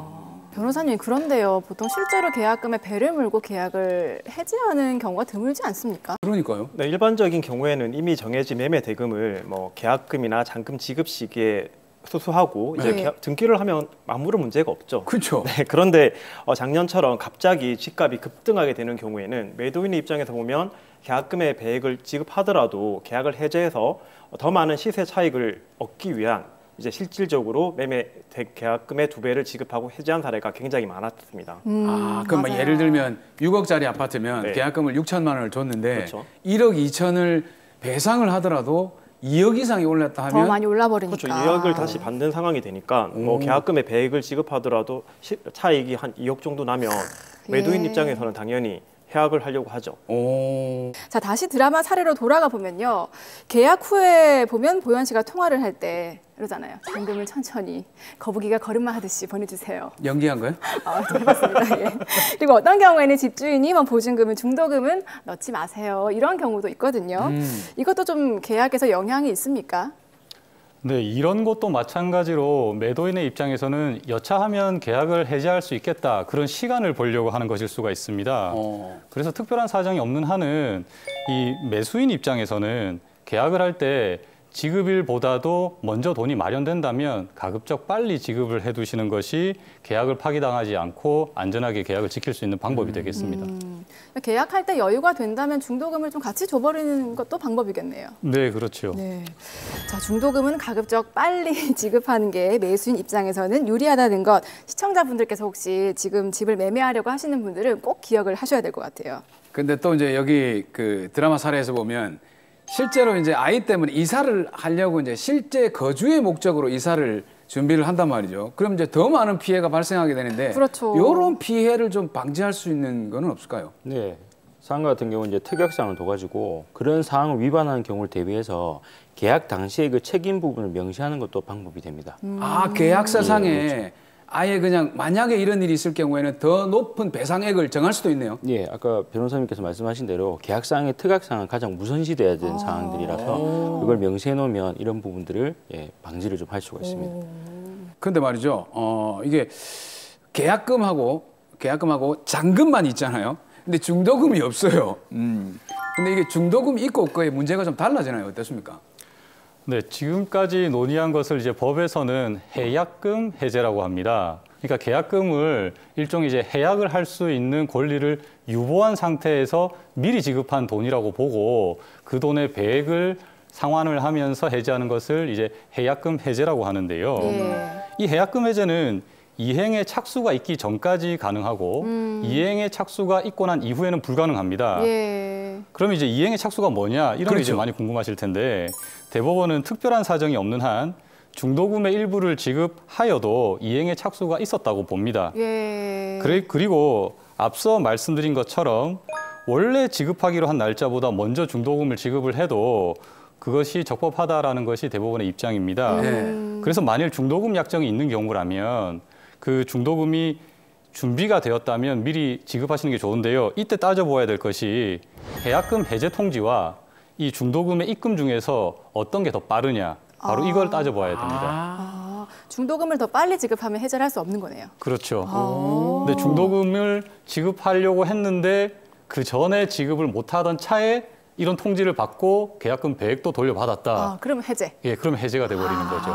변호사님, 그런데요. 보통 실제로 계약금에 배를 물고 계약을 해지하는 경우가 드물지 않습니까? 그러니까요. 네, 일반적인 경우에는 이미 정해진 매매 대금을 뭐 계약금이나 잔금 지급 시기에 수수하고 이제 네. 등기를 하면 아무런 문제가 없죠. 그렇죠. 네, 그런데 작년처럼 갑자기 집값이 급등하게 되는 경우에는 매도인의 입장에서 보면 계약금의 배액을 지급하더라도 계약을 해제해서 더 많은 시세 차익을 얻기 위한 이제 실질적으로 매매 계약금의 2배를 지급하고 해지한 사례가 굉장히 많았습니다. 그럼 뭐 예를 들면 6억짜리 아파트면 네. 계약금을 6천만 원을 줬는데 그렇죠. 1억 2천을 배상을 하더라도 2억 이상이 올랐다 하면 더 많이 올라버리니까. 그렇죠. 2억을 다시 받는 상황이 되니까 뭐 계약금의 배액을 지급하더라도 차익이 한 2억 정도 나면 매도인 입장에서는 당연히 해약을 하려고 하죠. 자, 다시 드라마 사례로 돌아가 보면요. 계약 후에 보면 보현 씨가 통화를 할 때 이러잖아요. 잔금을 천천히 거북이가 걸음마 하듯이 보내주세요. 연기한 거예요? 좀 해봤습니다. 예. 그리고 어떤 경우에는 집주인이 뭐 보증금은 중도금은 넣지 마세요. 이런 경우도 있거든요. 이것도 좀 계약에서 영향이 있습니까? 네, 이런 것도 마찬가지로 매도인의 입장에서는 여차하면 계약을 해지할 수 있겠다. 그런 시간을 벌려고 하는 것일 수가 있습니다. 그래서 특별한 사정이 없는 한은 이 매수인 입장에서는 계약을 할 때 지급일보다도 먼저 돈이 마련된다면 가급적 빨리 지급을 해두시는 것이 계약을 파기당하지 않고 안전하게 계약을 지킬 수 있는 방법이 되겠습니다. 계약할 때 여유가 된다면 중도금을 좀 같이 줘버리는 것도 방법이겠네요. 네, 그렇죠. 네. 자, 중도금은 가급적 빨리 지급하는 게 매수인 입장에서는 유리하다는 것. 시청자분들께서 혹시 지금 집을 매매하려고 하시는 분들은 꼭 기억을 하셔야 될 것 같아요. 근데 또 이제 여기 그 드라마 사례에서 보면 실제로 이제 아이 때문에 이사를 하려고 이제 실제 거주의 목적으로 이사를 준비를 한단 말이죠. 그럼 이제 더 많은 피해가 발생하게 되는데 그렇죠. 이런 피해를 좀 방지할 수 있는 거는 없을까요? 네. 사항 같은 경우는 이제 특약사항을 둬가지고 그런 사항을 위반하는 경우를 대비해서 계약 당시에 그 책임 부분을 명시하는 것도 방법이 됩니다. 계약서상에 네, 그렇죠. 아예 그냥 만약에 이런 일이 있을 경우에는 더 높은 배상액을 정할 수도 있네요. 예, 아까 변호사님께서 말씀하신 대로 계약사항의 특약사항은 가장 우선시돼야 되는 사항들이라서 그걸 명시해 놓으면 이런 부분들을 방지를 좀 할 수가 있습니다. 그런데 말이죠. 이게 계약금하고 잔금만 있잖아요. 근데 중도금이 없어요. 근데 이게 중도금이 있고 없고의 문제가 좀 달라지나요? 어떻습니까? 네, 지금까지 논의한 것을 이제 법에서는 해약금 해제라고 합니다. 그러니까 계약금을 일종의 이제 해약을 할 수 있는 권리를 유보한 상태에서 미리 지급한 돈이라고 보고 그 돈의 배액을 상환을 하면서 해지하는 것을 이제 해약금 해제라고 하는데요. 이 해약금 해제는 이행의 착수가 있기 전까지 가능하고 이행의 착수가 있고 난 이후에는 불가능합니다. 그럼 이제 이행의 착수가 뭐냐 이런 게 이제 많이 궁금하실 텐데 대법원은 특별한 사정이 없는 한 중도금의 일부를 지급하여도 이행의 착수가 있었다고 봅니다. 그리고 앞서 말씀드린 것처럼 원래 지급하기로 한 날짜보다 먼저 중도금을 지급을 해도 그것이 적법하다라는 것이 대법원의 입장입니다. 그래서 만일 중도금 약정이 있는 경우라면 그 중도금이 준비가 되었다면 미리 지급하시는 게 좋은데요. 이때 따져보아야 될 것이 계약금 해제 통지와 이 중도금의 입금 중에서 어떤 게 더 빠르냐. 바로 이걸 따져봐야 됩니다. 중도금을 더 빨리 지급하면 해제를 할 수 없는 거네요. 그렇죠. 근데 중도금을 지급하려고 했는데 그 전에 지급을 못하던 차에 이런 통지를 받고 계약금 배액도 돌려받았다. 그러면 해제. 예, 그럼 해제가 돼버리는 거죠.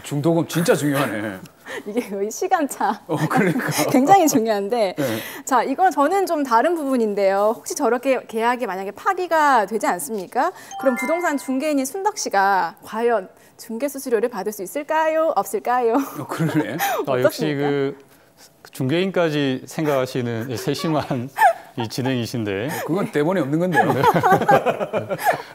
중도금 진짜 중요하네. 이게 거의 시간차. 그러니까. 굉장히 중요한데. 네. 자, 이건 저는 좀 다른 부분인데요. 혹시 저렇게 계약이 만약에 파기가 되지 않습니까? 그럼 부동산 중개인인 순덕 씨가 과연 중개 수수료를 받을 수 있을까요? 없을까요? 그러네. 역시 그 중개인까지 생각하시는 세심한 이 진행이신데. 그건 대본에 없는 건데요.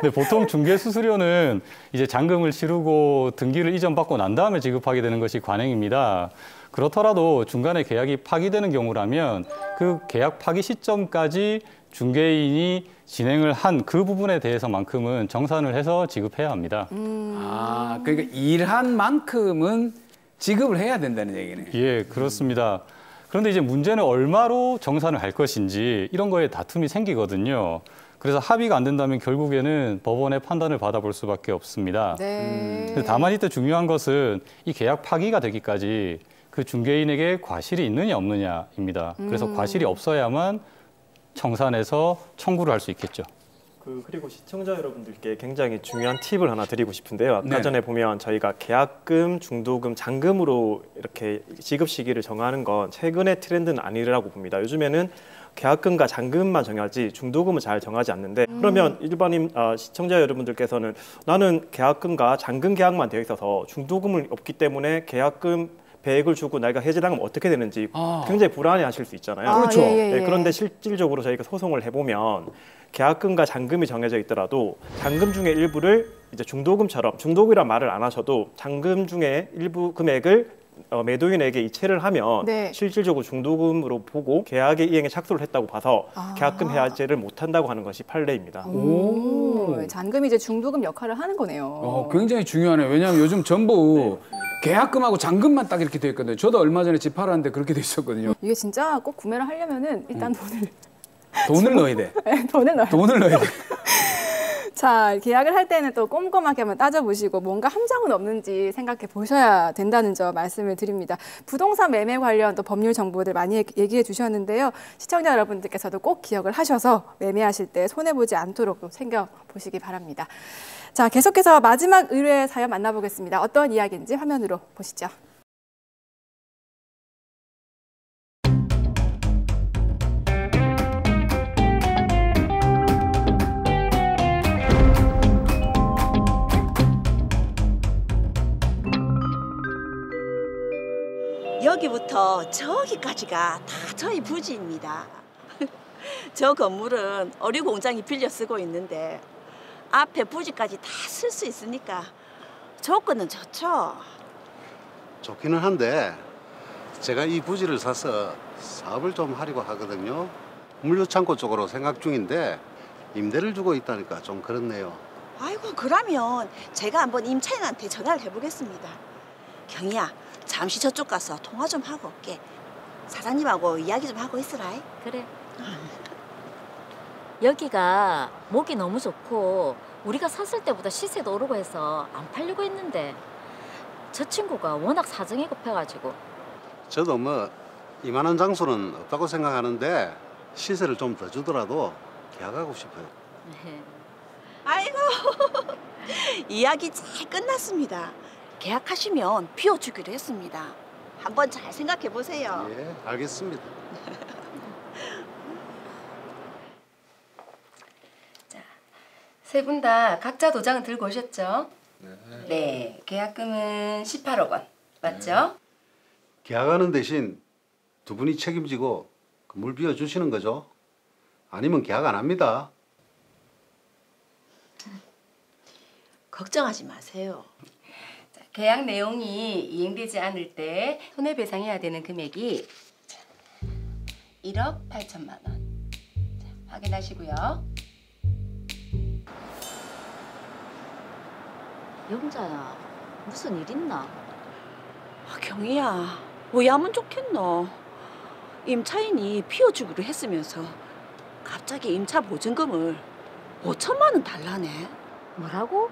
네, 보통 중개 수수료는 이제 잔금을 치르고 등기를 이전받고 난 다음에 지급하게 되는 것이 관행입니다. 그렇더라도 중간에 계약이 파기되는 경우라면 그 계약 파기 시점까지 중개인이 진행을 한 그 부분에 대해서만큼은 정산을 해서 지급해야 합니다. 그러니까 일한 만큼은 지급을 해야 된다는 얘기네. 예, 그렇습니다. 그런데 이제 문제는 얼마로 정산을 할 것인지 이런 거에 다툼이 생기거든요. 그래서 합의가 안 된다면 결국에는 법원의 판단을 받아볼 수밖에 없습니다. 네. 다만 이때 중요한 것은 이 계약 파기가 되기까지 그 중개인에게 과실이 있느냐 없느냐입니다. 그래서 과실이 없어야만 청산해서 청구를 할 수 있겠죠. 그리고 시청자 여러분들께 굉장히 중요한 팁을 하나 드리고 싶은데요. 아까 네. 전에 보면 저희가 계약금, 중도금, 잔금으로 이렇게 지급 시기를 정하는 건 최근의 트렌드는 아니라고 봅니다. 요즘에는 계약금과 잔금만 정하지 중도금은 잘 정하지 않는데 그러면 일반인 시청자 여러분들께서는 나는 계약금과 잔금 계약만 되어 있어서 중도금은 없기 때문에 계약금 배액을 주고 내가 해제당하면 어떻게 되는지 굉장히 불안해하실 수 있잖아요. 그렇죠. 네, 그런데 실질적으로 저희가 소송을 해보면 계약금과 잔금이 정해져 있더라도 잔금 중에 일부를 이제 중도금처럼 중도금이란 말을 안 하셔도 잔금 중에 일부 금액을 매도인에게 이체를 하면 네. 실질적으로 중도금으로 보고 계약의 이행에 착수를 했다고 봐서 계약금 해제를 못한다고 하는 것이 판례입니다. 잔금이 이제 중도금 역할을 하는 거네요. 굉장히 중요하네요. 왜냐하면 요즘 전부 계약금하고 잔금만 딱 이렇게 돼 있거든요. 저도 얼마 전에 집 팔았는데 그렇게 돼 있었거든요. 이게 진짜 꼭 구매를 하려면은 일단 돈을 넣어야 돼. 네, 돈을 넣어야 돼. 자, 계약을 할 때는 또 꼼꼼하게 한번 따져보시고 뭔가 함정은 없는지 생각해 보셔야 된다는 점 말씀을 드립니다. 부동산 매매 관련 또 법률 정보들 많이 얘기해 주셨는데요. 시청자 여러분들께서도 꼭 기억을 하셔서 매매하실 때 손해보지 않도록 또 챙겨보시기 바랍니다. 자, 계속해서 마지막 의뢰 사연 만나보겠습니다. 어떤 이야기인지 화면으로 보시죠. 여기부터 저기까지가 다 저희 부지입니다. 저 건물은 어류 공장이 빌려 쓰고 있는데 앞에 부지까지 다 쓸 수 있으니까 조건은 좋죠. 좋기는 한데 제가 이 부지를 사서 사업을 좀 하려고 하거든요. 물류창고 쪽으로 생각 중인데 임대를 주고 있다니까 좀 그렇네요. 아이고, 그러면 제가 한번 임차인한테 전화를 해보겠습니다. 경희야, 잠시 저쪽 가서 통화 좀 하고 올게. 사장님하고 이야기 좀 하고 있으라. 그래. 여기가 목이 너무 좋고 우리가 샀을 때보다 시세도 오르고 해서 안 팔려고 했는데 저 친구가 워낙 사정이 급해가지고. 저도 뭐 이만한 장소는 없다고 생각하는데 시세를 좀 더 주더라도 계약하고 싶어요. 아이고, 이야기 잘 끝났습니다. 계약하시면 비워주기로 했습니다. 한번 잘 생각해 보세요. 예, 알겠습니다. 세 분 다 각자 도장을 들고 오셨죠? 네. 네, 계약금은 18억 원, 맞죠? 계약하는 대신 두 분이 책임지고 건물 비워주시는 거죠? 아니면 계약 안 합니다. 걱정하지 마세요. 계약 내용이 이행되지 않을 때 손해배상해야 되는 금액이 1억 8천만 원. 자, 확인하시고요. 영자야, 무슨 일 있나? 경희야, 왜 하면 좋겠노? 임차인이 비워주기로 했으면서 갑자기 임차 보증금을 5천만 원 달라네. 뭐라고?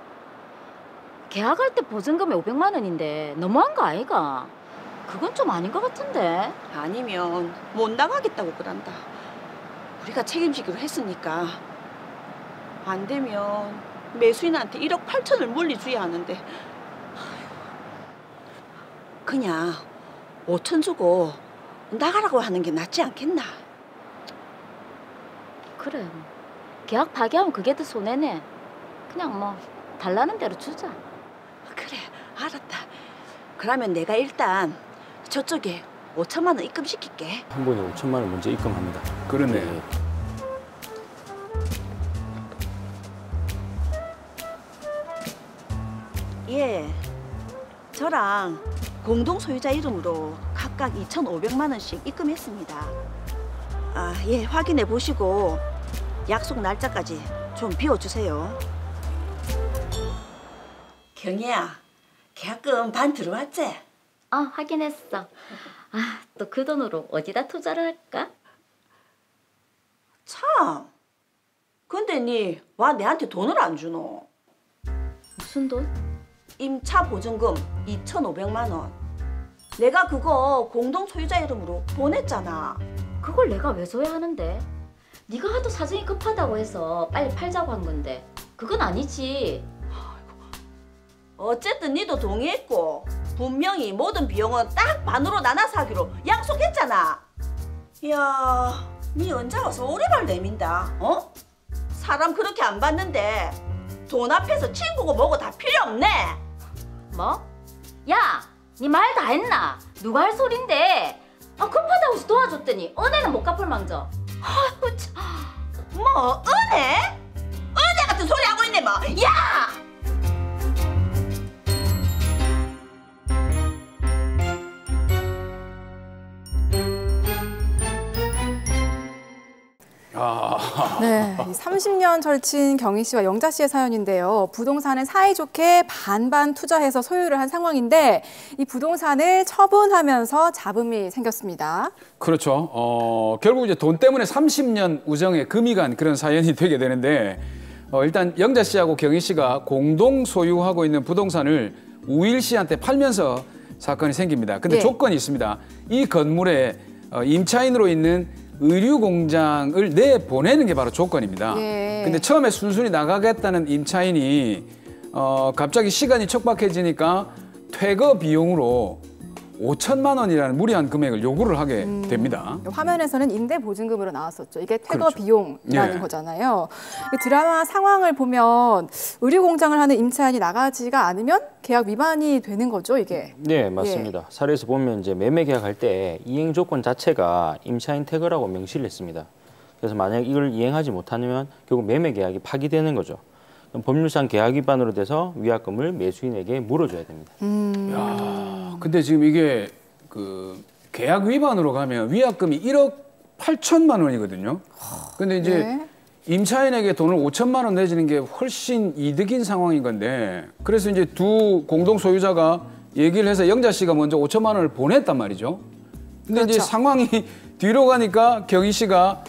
계약할 때 보증금이 500만 원인데 너무한 거 아이가? 그건 좀 아닌 것 같은데. 아니면 못 나가겠다고 그런다. 우리가 책임지기로 했으니까 안 되면 매수인한테 1억 8천을 물리줘야 하는데 그냥 5천 주고 나가라고 하는 게 낫지 않겠나? 그래. 계약 파기하면 그게 더 손해네. 그냥 뭐 달라는 대로 주자. 그래, 알았다. 그러면 내가 일단 저쪽에 5천만 원 입금시킬게. 한 번에 5천만 원 먼저 입금합니다. 그러네. 예, 저랑 공동 소유자 이름으로 각각 2,500만 원씩 입금했습니다. 아, 예, 확인해 보시고 약속 날짜까지 좀 비워주세요. 경희야, 계약금 반 들어왔지? 확인했어. 또 그 돈으로 어디다 투자를 할까? 참, 근데 니 와 내한테 돈을 안 주노? 무슨 돈? 임차 보증금 2,500만 원. 내가 그거 공동 소유자 이름으로 보냈잖아. 그걸 내가 왜 줘야 하는데? 네가 하도 사정이 급하다고 해서 빨리 팔자고 한 건데 그건 아니지. 어쨌든 니도 동의했고 분명히 모든 비용은 딱 반으로 나눠서 하기로 약속했잖아. 이야, 니 언제 와서 오리발 내민다, 어? 사람 그렇게 안 봤는데 돈 앞에서 친구고 뭐고 다 필요 없네. 뭐? 야, 니 말 다 했나? 누가 할 소린데? 급하다고 해서 도와줬더니 은혜는 못 갚을 망정. 아이고 참. 뭐 은혜? 은혜 같은 소리 하고 있네 뭐. 야! 네, 30년 절친 경희 씨와 영자 씨의 사연인데요. 부동산을 사이좋게 반반 투자해서 소유를 한 상황인데 이 부동산을 처분하면서 잡음이 생겼습니다. 그렇죠. 결국 이제 돈 때문에 30년 우정에 금이 간 그런 사연이 되게 되는데 일단 영자 씨하고 경희 씨가 공동 소유하고 있는 부동산을 우일 씨한테 팔면서 사건이 생깁니다. 근데 네. 조건이 있습니다. 이 건물에 임차인으로 있는 의류 공장을 내보내는 게 바로 조건입니다. 예. 근데 처음에 순순히 나가겠다는 임차인이 갑자기 시간이 척박해지니까 퇴거 비용으로 5천만 원이라는 무리한 금액을 요구를 하게 됩니다. 화면에서는 임대 보증금으로 나왔었죠. 이게 퇴거 그렇죠. 비용이라는 예. 거잖아요. 이 드라마 상황을 보면 의류 공장을 하는 임차인이 나가지가 않으면 계약 위반이 되는 거죠, 이게? 네, 맞습니다. 사례에서 보면 이제 매매 계약할 때 이행 조건 자체가 임차인 퇴거라고 명시를 했습니다. 그래서 만약 이걸 이행하지 못하면 결국 매매 계약이 파기되는 거죠. 그럼 법률상 계약 위반으로 돼서 위약금을 매수인에게 물어줘야 됩니다. 야, 근데 지금 이게 그 계약 위반으로 가면 위약금이 1억 8천만 원이거든요. 근데 이제 네. 임차인에게 돈을 5천만 원 내주는 게 훨씬 이득인 상황인 건데 그래서 이제 두 공동 소유자가 얘기를 해서 영자 씨가 먼저 5천만 원을 보냈단 말이죠. 근데 그렇죠. 이제 상황이 뒤로 가니까 경희 씨가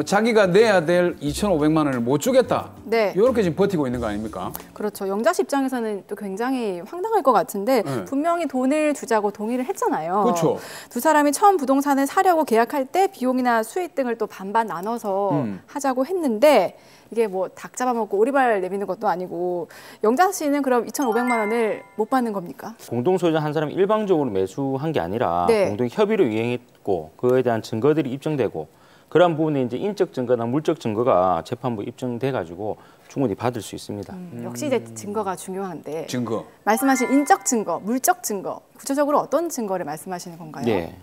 자기가 내야 될 2,500만 원을 못 주겠다. 네. 이렇게 지금 버티고 있는 거 아닙니까? 그렇죠. 영자 씨 입장에서는 또 굉장히 황당할 것 같은데 네. 분명히 돈을 주자고 동의를 했잖아요. 그렇죠. 두 사람이 처음 부동산을 사려고 계약할 때 비용이나 수익 등을 또 반반 나눠서 하자고 했는데 이게 뭐 닭 잡아먹고 오리발 내미는 것도 아니고 영자 씨는 그럼 2,500만 원을 못 받는 겁니까? 공동 소유자 한 사람이 일방적으로 매수한 게 아니라 네. 공동 협의로 이행했고 그에 대한 증거들이 입증되고 그런 부분에 이제 인적 증거나 물적 증거가 재판부에 입증돼 가지고 충분히 받을 수 있습니다. 역시 이제 증거가 중요한데 증거. 말씀하신 인적 증거, 물적 증거 구체적으로 어떤 증거를 말씀하시는 건가요? 네.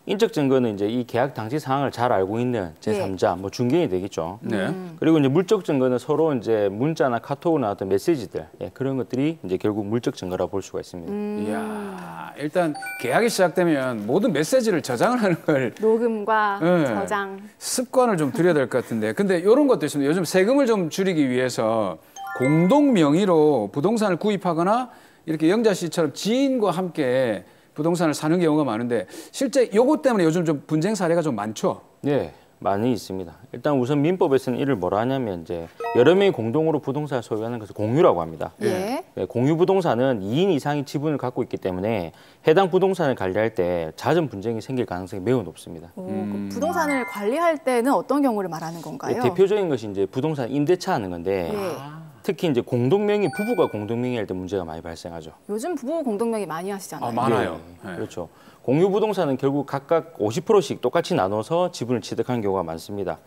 인적 증거는 이제 이 계약 당시 상황을 잘 알고 있는 제3자, 뭐 중개인이 되겠죠. 네. 그리고 이제 물적 증거는 서로 이제 문자나 카톡으로 나왔던 메시지들, 그런 것들이 이제 결국 물적 증거라고 볼 수가 있습니다. 이야, 일단 계약이 시작되면 모든 메시지를 저장을 하는 걸 녹음과 네. 저장. 습관을 좀 들여야 될 것 같은데 근데 이런 것도 있습니다. 요즘 세금을 좀 줄이기 위해서 공동 명의로 부동산을 구입하거나 이렇게 영자 씨처럼 지인과 함께 부동산을 사는 경우가 많은데 실제 요것 때문에 요즘 좀 분쟁 사례가 좀 많죠? 네, 많이 있습니다. 일단 우선 민법에서는 이를 뭐라 하냐면 이제 여러 명이 공동으로 부동산을 소유하는 것을 공유라고 합니다. 예. 공유 부동산은 2인 이상의 지분을 갖고 있기 때문에 해당 부동산을 관리할 때 잦은 분쟁이 생길 가능성이 매우 높습니다. 그 부동산을 관리할 때는 어떤 경우를 말하는 건가요? 대표적인 것이 이제 부동산 임대차 하는 건데 특히 이제 공동명의 부부가 공동명의 할 때 문제가 많이 발생하죠. 요즘 부부 공동명의 많이 하시잖아요. 많아요. 네. 그렇죠. 공유 부동산은 결국 각각 50%씩 똑같이 나눠서 지분을 취득하는 경우가 많습니다.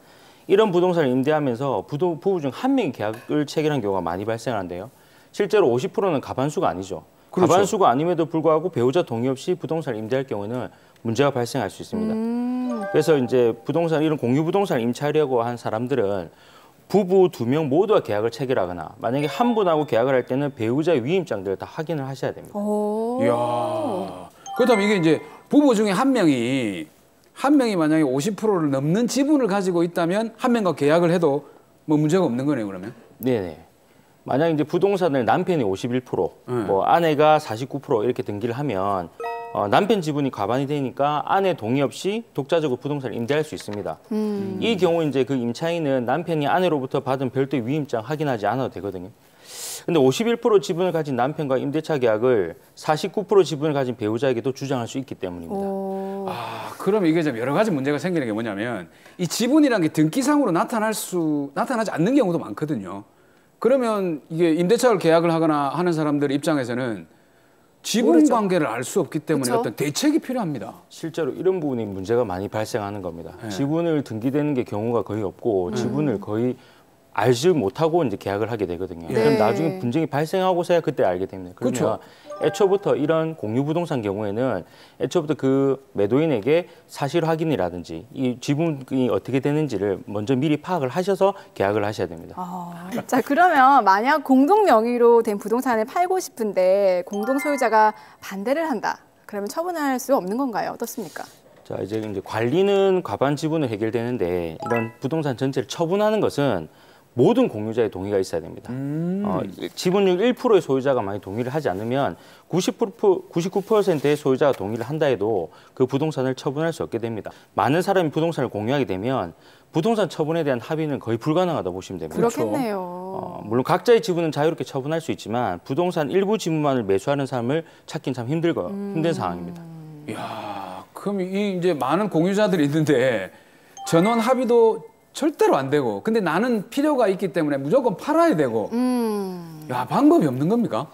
이런 부동산을 임대하면서 부부 중 한 명이 계약을 체결한 경우가 많이 발생하는데요. 실제로 50%는 가반수가 아니죠. 그렇죠. 가반수가 아님에도 불구하고 배우자 동의 없이 부동산을 임대할 경우는 문제가 발생할 수 있습니다. 그래서 이제 부동산 이런 공유 부동산을 임차하려고 한 사람들은 부부 2명 모두가 계약을 체결하거나 만약에 한 분하고 계약을 할 때는 배우자의 위임장들을 다 확인을 하셔야 됩니다. 이야. 그렇다면 이게 이제 부부 중에 한 명이 만약에 50%를 넘는 지분을 가지고 있다면 한 명과 계약을 해도 뭐 문제가 없는 거네요, 그러면? 네네. 만약 이제 부동산을 남편이 51%, 뭐 아내가 49% 이렇게 등기를 하면 남편 지분이 과반이 되니까 아내 동의 없이 독자적으로 부동산을 임대할 수 있습니다. 이 경우 이제 그 임차인은 남편이 아내로부터 받은 별도의 위임장 확인하지 않아도 되거든요. 근데 51% 지분을 가진 남편과 임대차 계약을 49% 지분을 가진 배우자에게도 주장할 수 있기 때문입니다. 아, 그럼 이게 좀 여러 가지 문제가 생기는 게 뭐냐면 이 지분이라는 게 등기상으로 나타나지 않는 경우도 많거든요. 그러면 이게 임대차를 계약을 하거나 하는 사람들 입장에서는 지분 모르죠. 관계를 알 수 없기 때문에 그쵸? 어떤 대책이 필요합니다. 실제로 이런 부분이 문제가 많이 발생하는 겁니다. 지분을 등기되는 게 경우가 거의 없고 지분을 거의 알지 못하고 이제 계약을 하게 되거든요. 그럼 나중에 분쟁이 발생하고서야 그때 알게 됩니다. 그러면 그렇죠. 애초부터 이런 공유 부동산 경우에는 애초부터 그 매도인에게 사실 확인이라든지 이 지분이 어떻게 되는지를 먼저 미리 파악을 하셔서 계약을 하셔야 됩니다. 자, 그러면 만약 공동 명의로 된 부동산을 팔고 싶은데 공동 소유자가 반대를 한다. 그러면 처분할 수 없는 건가요? 어떻습니까? 자, 이제 관리는 과반 지분을 해결되는데 이런 부동산 전체를 처분하는 것은 모든 공유자의 동의가 있어야 됩니다. 지분율 1%의 소유자가 만약 동의를 하지 않으면 99%의 소유자가 동의를 한다 해도 그 부동산을 처분할 수 없게 됩니다. 많은 부동산을 공유하게 되면 부동산 처분에 대한 합의는 거의 불가능하다고 보시면 됩니다. 그렇겠네요. 물론 각자의 지분은 자유롭게 처분할 수 있지만 부동산 일부 지분만을 매수하는 사람을 찾긴 참 힘든 상황입니다. 이야, 그럼 이제 많은 공유자들이 있는데 전원 합의도 절대로 안 되고 근데 나는 필요가 있기 때문에 무조건 팔아야 되고 야, 방법이 없는 겁니까?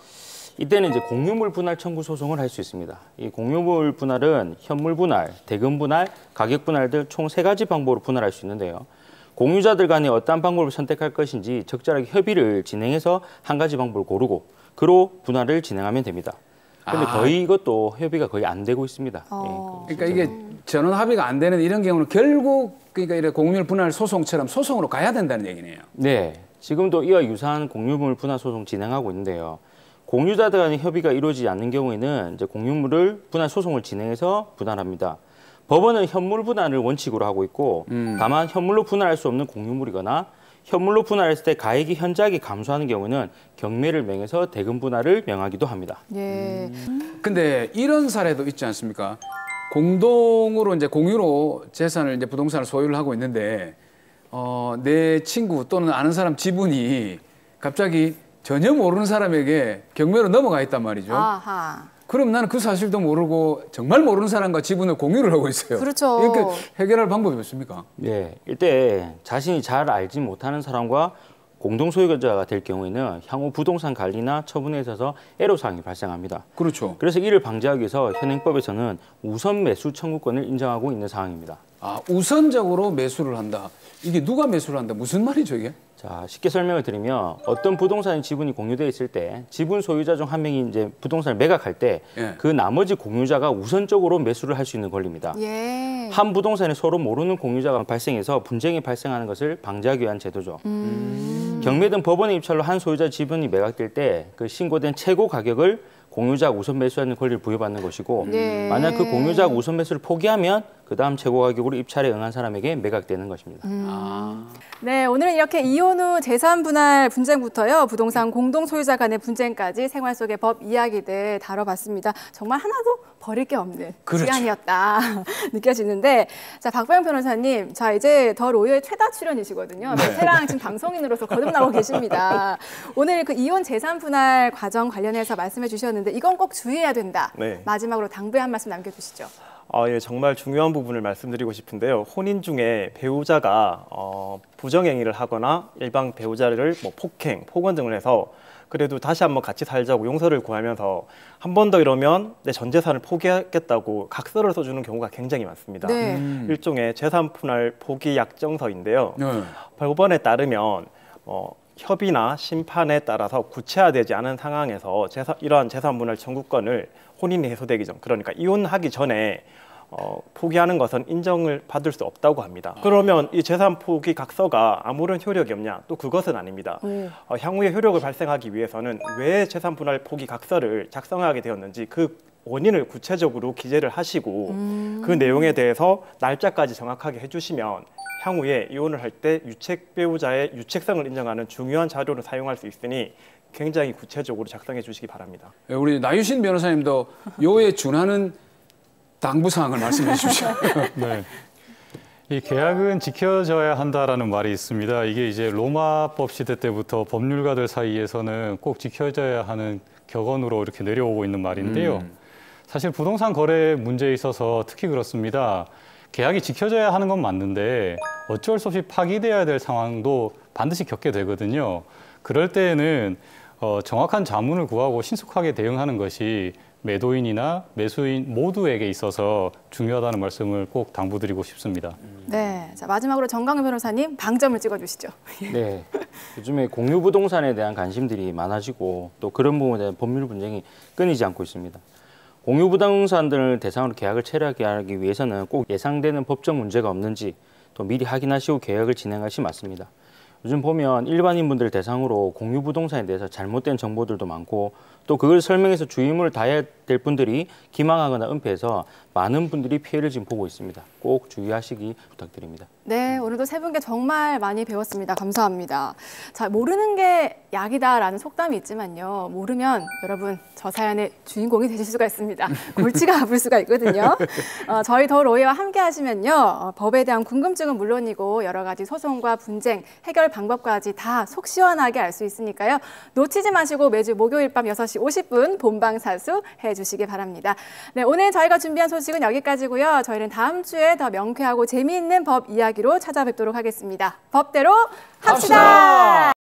이때는 이제 공유물 분할 청구 소송을 할 수 있습니다. 이 공유물 분할은 현물 분할, 대금 분할, 가격 분할 등 총 3가지 방법으로 분할할 수 있는데요. 공유자들 간에 어떤 방법을 선택할 것인지 적절하게 협의를 진행해서 한 가지 방법을 고르고 그로 분할을 진행하면 됩니다. 근데 거의 이것도 협의가 거의 안 되고 있습니다. 그러니까 이게 전원 합의가 안 되는 이런 경우는 결국 그러니까 이런 공유물 분할 소송처럼 소송으로 가야 된다는 얘기네요. 네, 지금도 이와 유사한 공유물 분할 소송 진행하고 있는데요. 공유자들 간의 협의가 이루어지지 않는 경우에는 이제 공유물을 분할 소송을 진행해서 분할합니다. 법원은 현물 분할을 원칙으로 하고 있고 다만 현물로 분할할 수 없는 공유물이거나 현물로 분할했을 때 가액이 현저하게 감소하는 경우는 경매를 명해서 대금 분할을 명하기도 합니다. 근데 이런 사례도 있지 않습니까? 공동으로 이제 공유로 재산을 이제 부동산을 소유를 하고 있는데 내 친구 또는 아는 사람 지분이 갑자기 전혀 모르는 사람에게 경매로 넘어가 있단 말이죠. 그럼 나는 그 사실도 모르고 정말 모르는 사람과 지분을 공유를 하고 있어요. 그렇죠. 이렇게 해결할 방법이 없습니까? 네, 이때 자신이 잘 알지 못하는 사람과 공동 소유자가 될 경우에는 향후 부동산 관리나 처분에 있어서 애로사항이 발생합니다. 그렇죠. 그래서 이를 방지하기 위해서 현행법에서는 우선 매수 청구권을 인정하고 있는 상황입니다. 아, 우선적으로 매수를 한다. 이게 누가 매수를 한다? 무슨 말이죠, 이게? 자, 쉽게 설명을 드리면 어떤 부동산의 지분이 공유되어 있을 때 지분 소유자 중 한 명이 이제 부동산을 매각할 때 그 나머지 공유자가 우선적으로 매수를 할 수 있는 권리입니다. 한 부동산에 서로 모르는 공유자가 발생해서 분쟁이 발생하는 것을 방지하기 위한 제도죠. 경매 등 법원의 입찰로 한 소유자 지분이 매각될 때 그 신고된 최고 가격을 공유자가 우선 매수하는 권리를 부여받는 것이고 만약 그 공유자가 우선 매수를 포기하면 그다음 최고 가격으로 입찰에 응한 사람에게 매각되는 것입니다. 네, 오늘은 이렇게 이혼 후 재산 분할 분쟁부터요, 부동산 공동 소유자 간의 분쟁까지 생활 속의 법 이야기들 다뤄봤습니다. 정말 하나도 버릴 게 없는 그렇죠. 시간이었다 느껴지는데, 자, 박보영 변호사님, 자 이제 더 로이어의 최다 출연이시거든요. 베테랑 지금 방송인으로서 거듭나고 계십니다. 오늘 그 이혼 재산 분할 과정 관련해서 말씀해 주셨는데 이건 꼭 주의해야 된다. 네. 마지막으로 당부의 한 말씀 남겨주시죠. 예, 정말 중요한 부분을 말씀드리고 싶은데요. 혼인 중에 배우자가 부정행위를 하거나 일방 배우자를 뭐 폭행, 폭언 등을 해서 그래도 다시 한번 같이 살자고 용서를 구하면서 한 번 더 이러면 내 전 재산을 포기하겠다고 각서를 써주는 경우가 굉장히 많습니다. 네. 일종의 재산 분할 포기 약정서인데요. 법원에 따르면 협의나 심판에 따라서 구체화되지 않은 상황에서 이러한 재산 분할 청구권을 혼인이 해소되기 전, 그러니까 이혼하기 전에 포기하는 것은 인정을 받을 수 없다고 합니다. 그러면 이 재산 포기 각서가 아무런 효력이 없냐? 또 그것은 아닙니다. 향후에 효력을 발생하기 위해서는 왜 재산 분할 포기 각서를 작성하게 되었는지 그 원인을 구체적으로 기재를 하시고 그 내용에 대해서 날짜까지 정확하게 해주시면 향후에 이혼을 할 때 유책 배우자의 유책성을 인정하는 중요한 자료를 사용할 수 있으니 굉장히 구체적으로 작성해 주시기 바랍니다. 우리 나유신 변호사님도 요에 준하는 당부사항을 말씀해 주시죠. 네. 이 계약은 지켜져야 한다라는 말이 있습니다. 이게 이제 로마법 시대 때부터 법률가들 사이에서는 꼭 지켜져야 하는 격언으로 이렇게 내려오고 있는 말인데요. 사실 부동산 거래 문제에 있어서 특히 그렇습니다. 계약이 지켜져야 하는 건 맞는데 어쩔 수 없이 파기돼야 될 상황도 반드시 겪게 되거든요. 그럴 때에는 정확한 자문을 구하고 신속하게 대응하는 것이 매도인이나 매수인 모두에게 있어서 중요하다는 말씀을 꼭 당부드리고 싶습니다. 네, 자 마지막으로 정강윤 변호사님 방점을 찍어주시죠. 네, 요즘에 공유 부동산에 대한 관심들이 많아지고 또 그런 부분에 대한 법률 분쟁이 끊이지 않고 있습니다. 공유 부동산들을 대상으로 계약을 체결하게 하기 위해서는 꼭 예상되는 법적 문제가 없는지 또 미리 확인하시고 계약을 진행하시 맞습니다. 요즘 보면 일반인분들 대상으로 공유 부동산에 대해서 잘못된 정보들도 많고 또 그걸 설명해서 주의문을 다해야 될 분들이 기망하거나 은폐해서 많은 분들이 피해를 지금 보고 있습니다. 꼭 주의하시기 부탁드립니다. 네, 오늘도 세 분께 정말 많이 배웠습니다. 감사합니다. 자, 모르는 게 약이다라는 속담이 있지만요. 모르면 여러분 저 사연의 주인공이 되실 수가 있습니다. 골치가 아플 수가 있거든요. 저희 더 로이와 함께 하시면요. 법에 대한 궁금증은 물론이고 여러 가지 소송과 분쟁, 해결 방법까지 다 속 시원하게 알 수 있으니까요. 놓치지 마시고 매주 목요일 밤 6시 50분 본방사수 해주시기 바랍니다. 네, 오늘 저희가 준비한 소식은 여기까지고요. 저희는 다음 주에 더 명쾌하고 재미있는 법 이야기로 찾아뵙도록 하겠습니다. 법대로 합시다.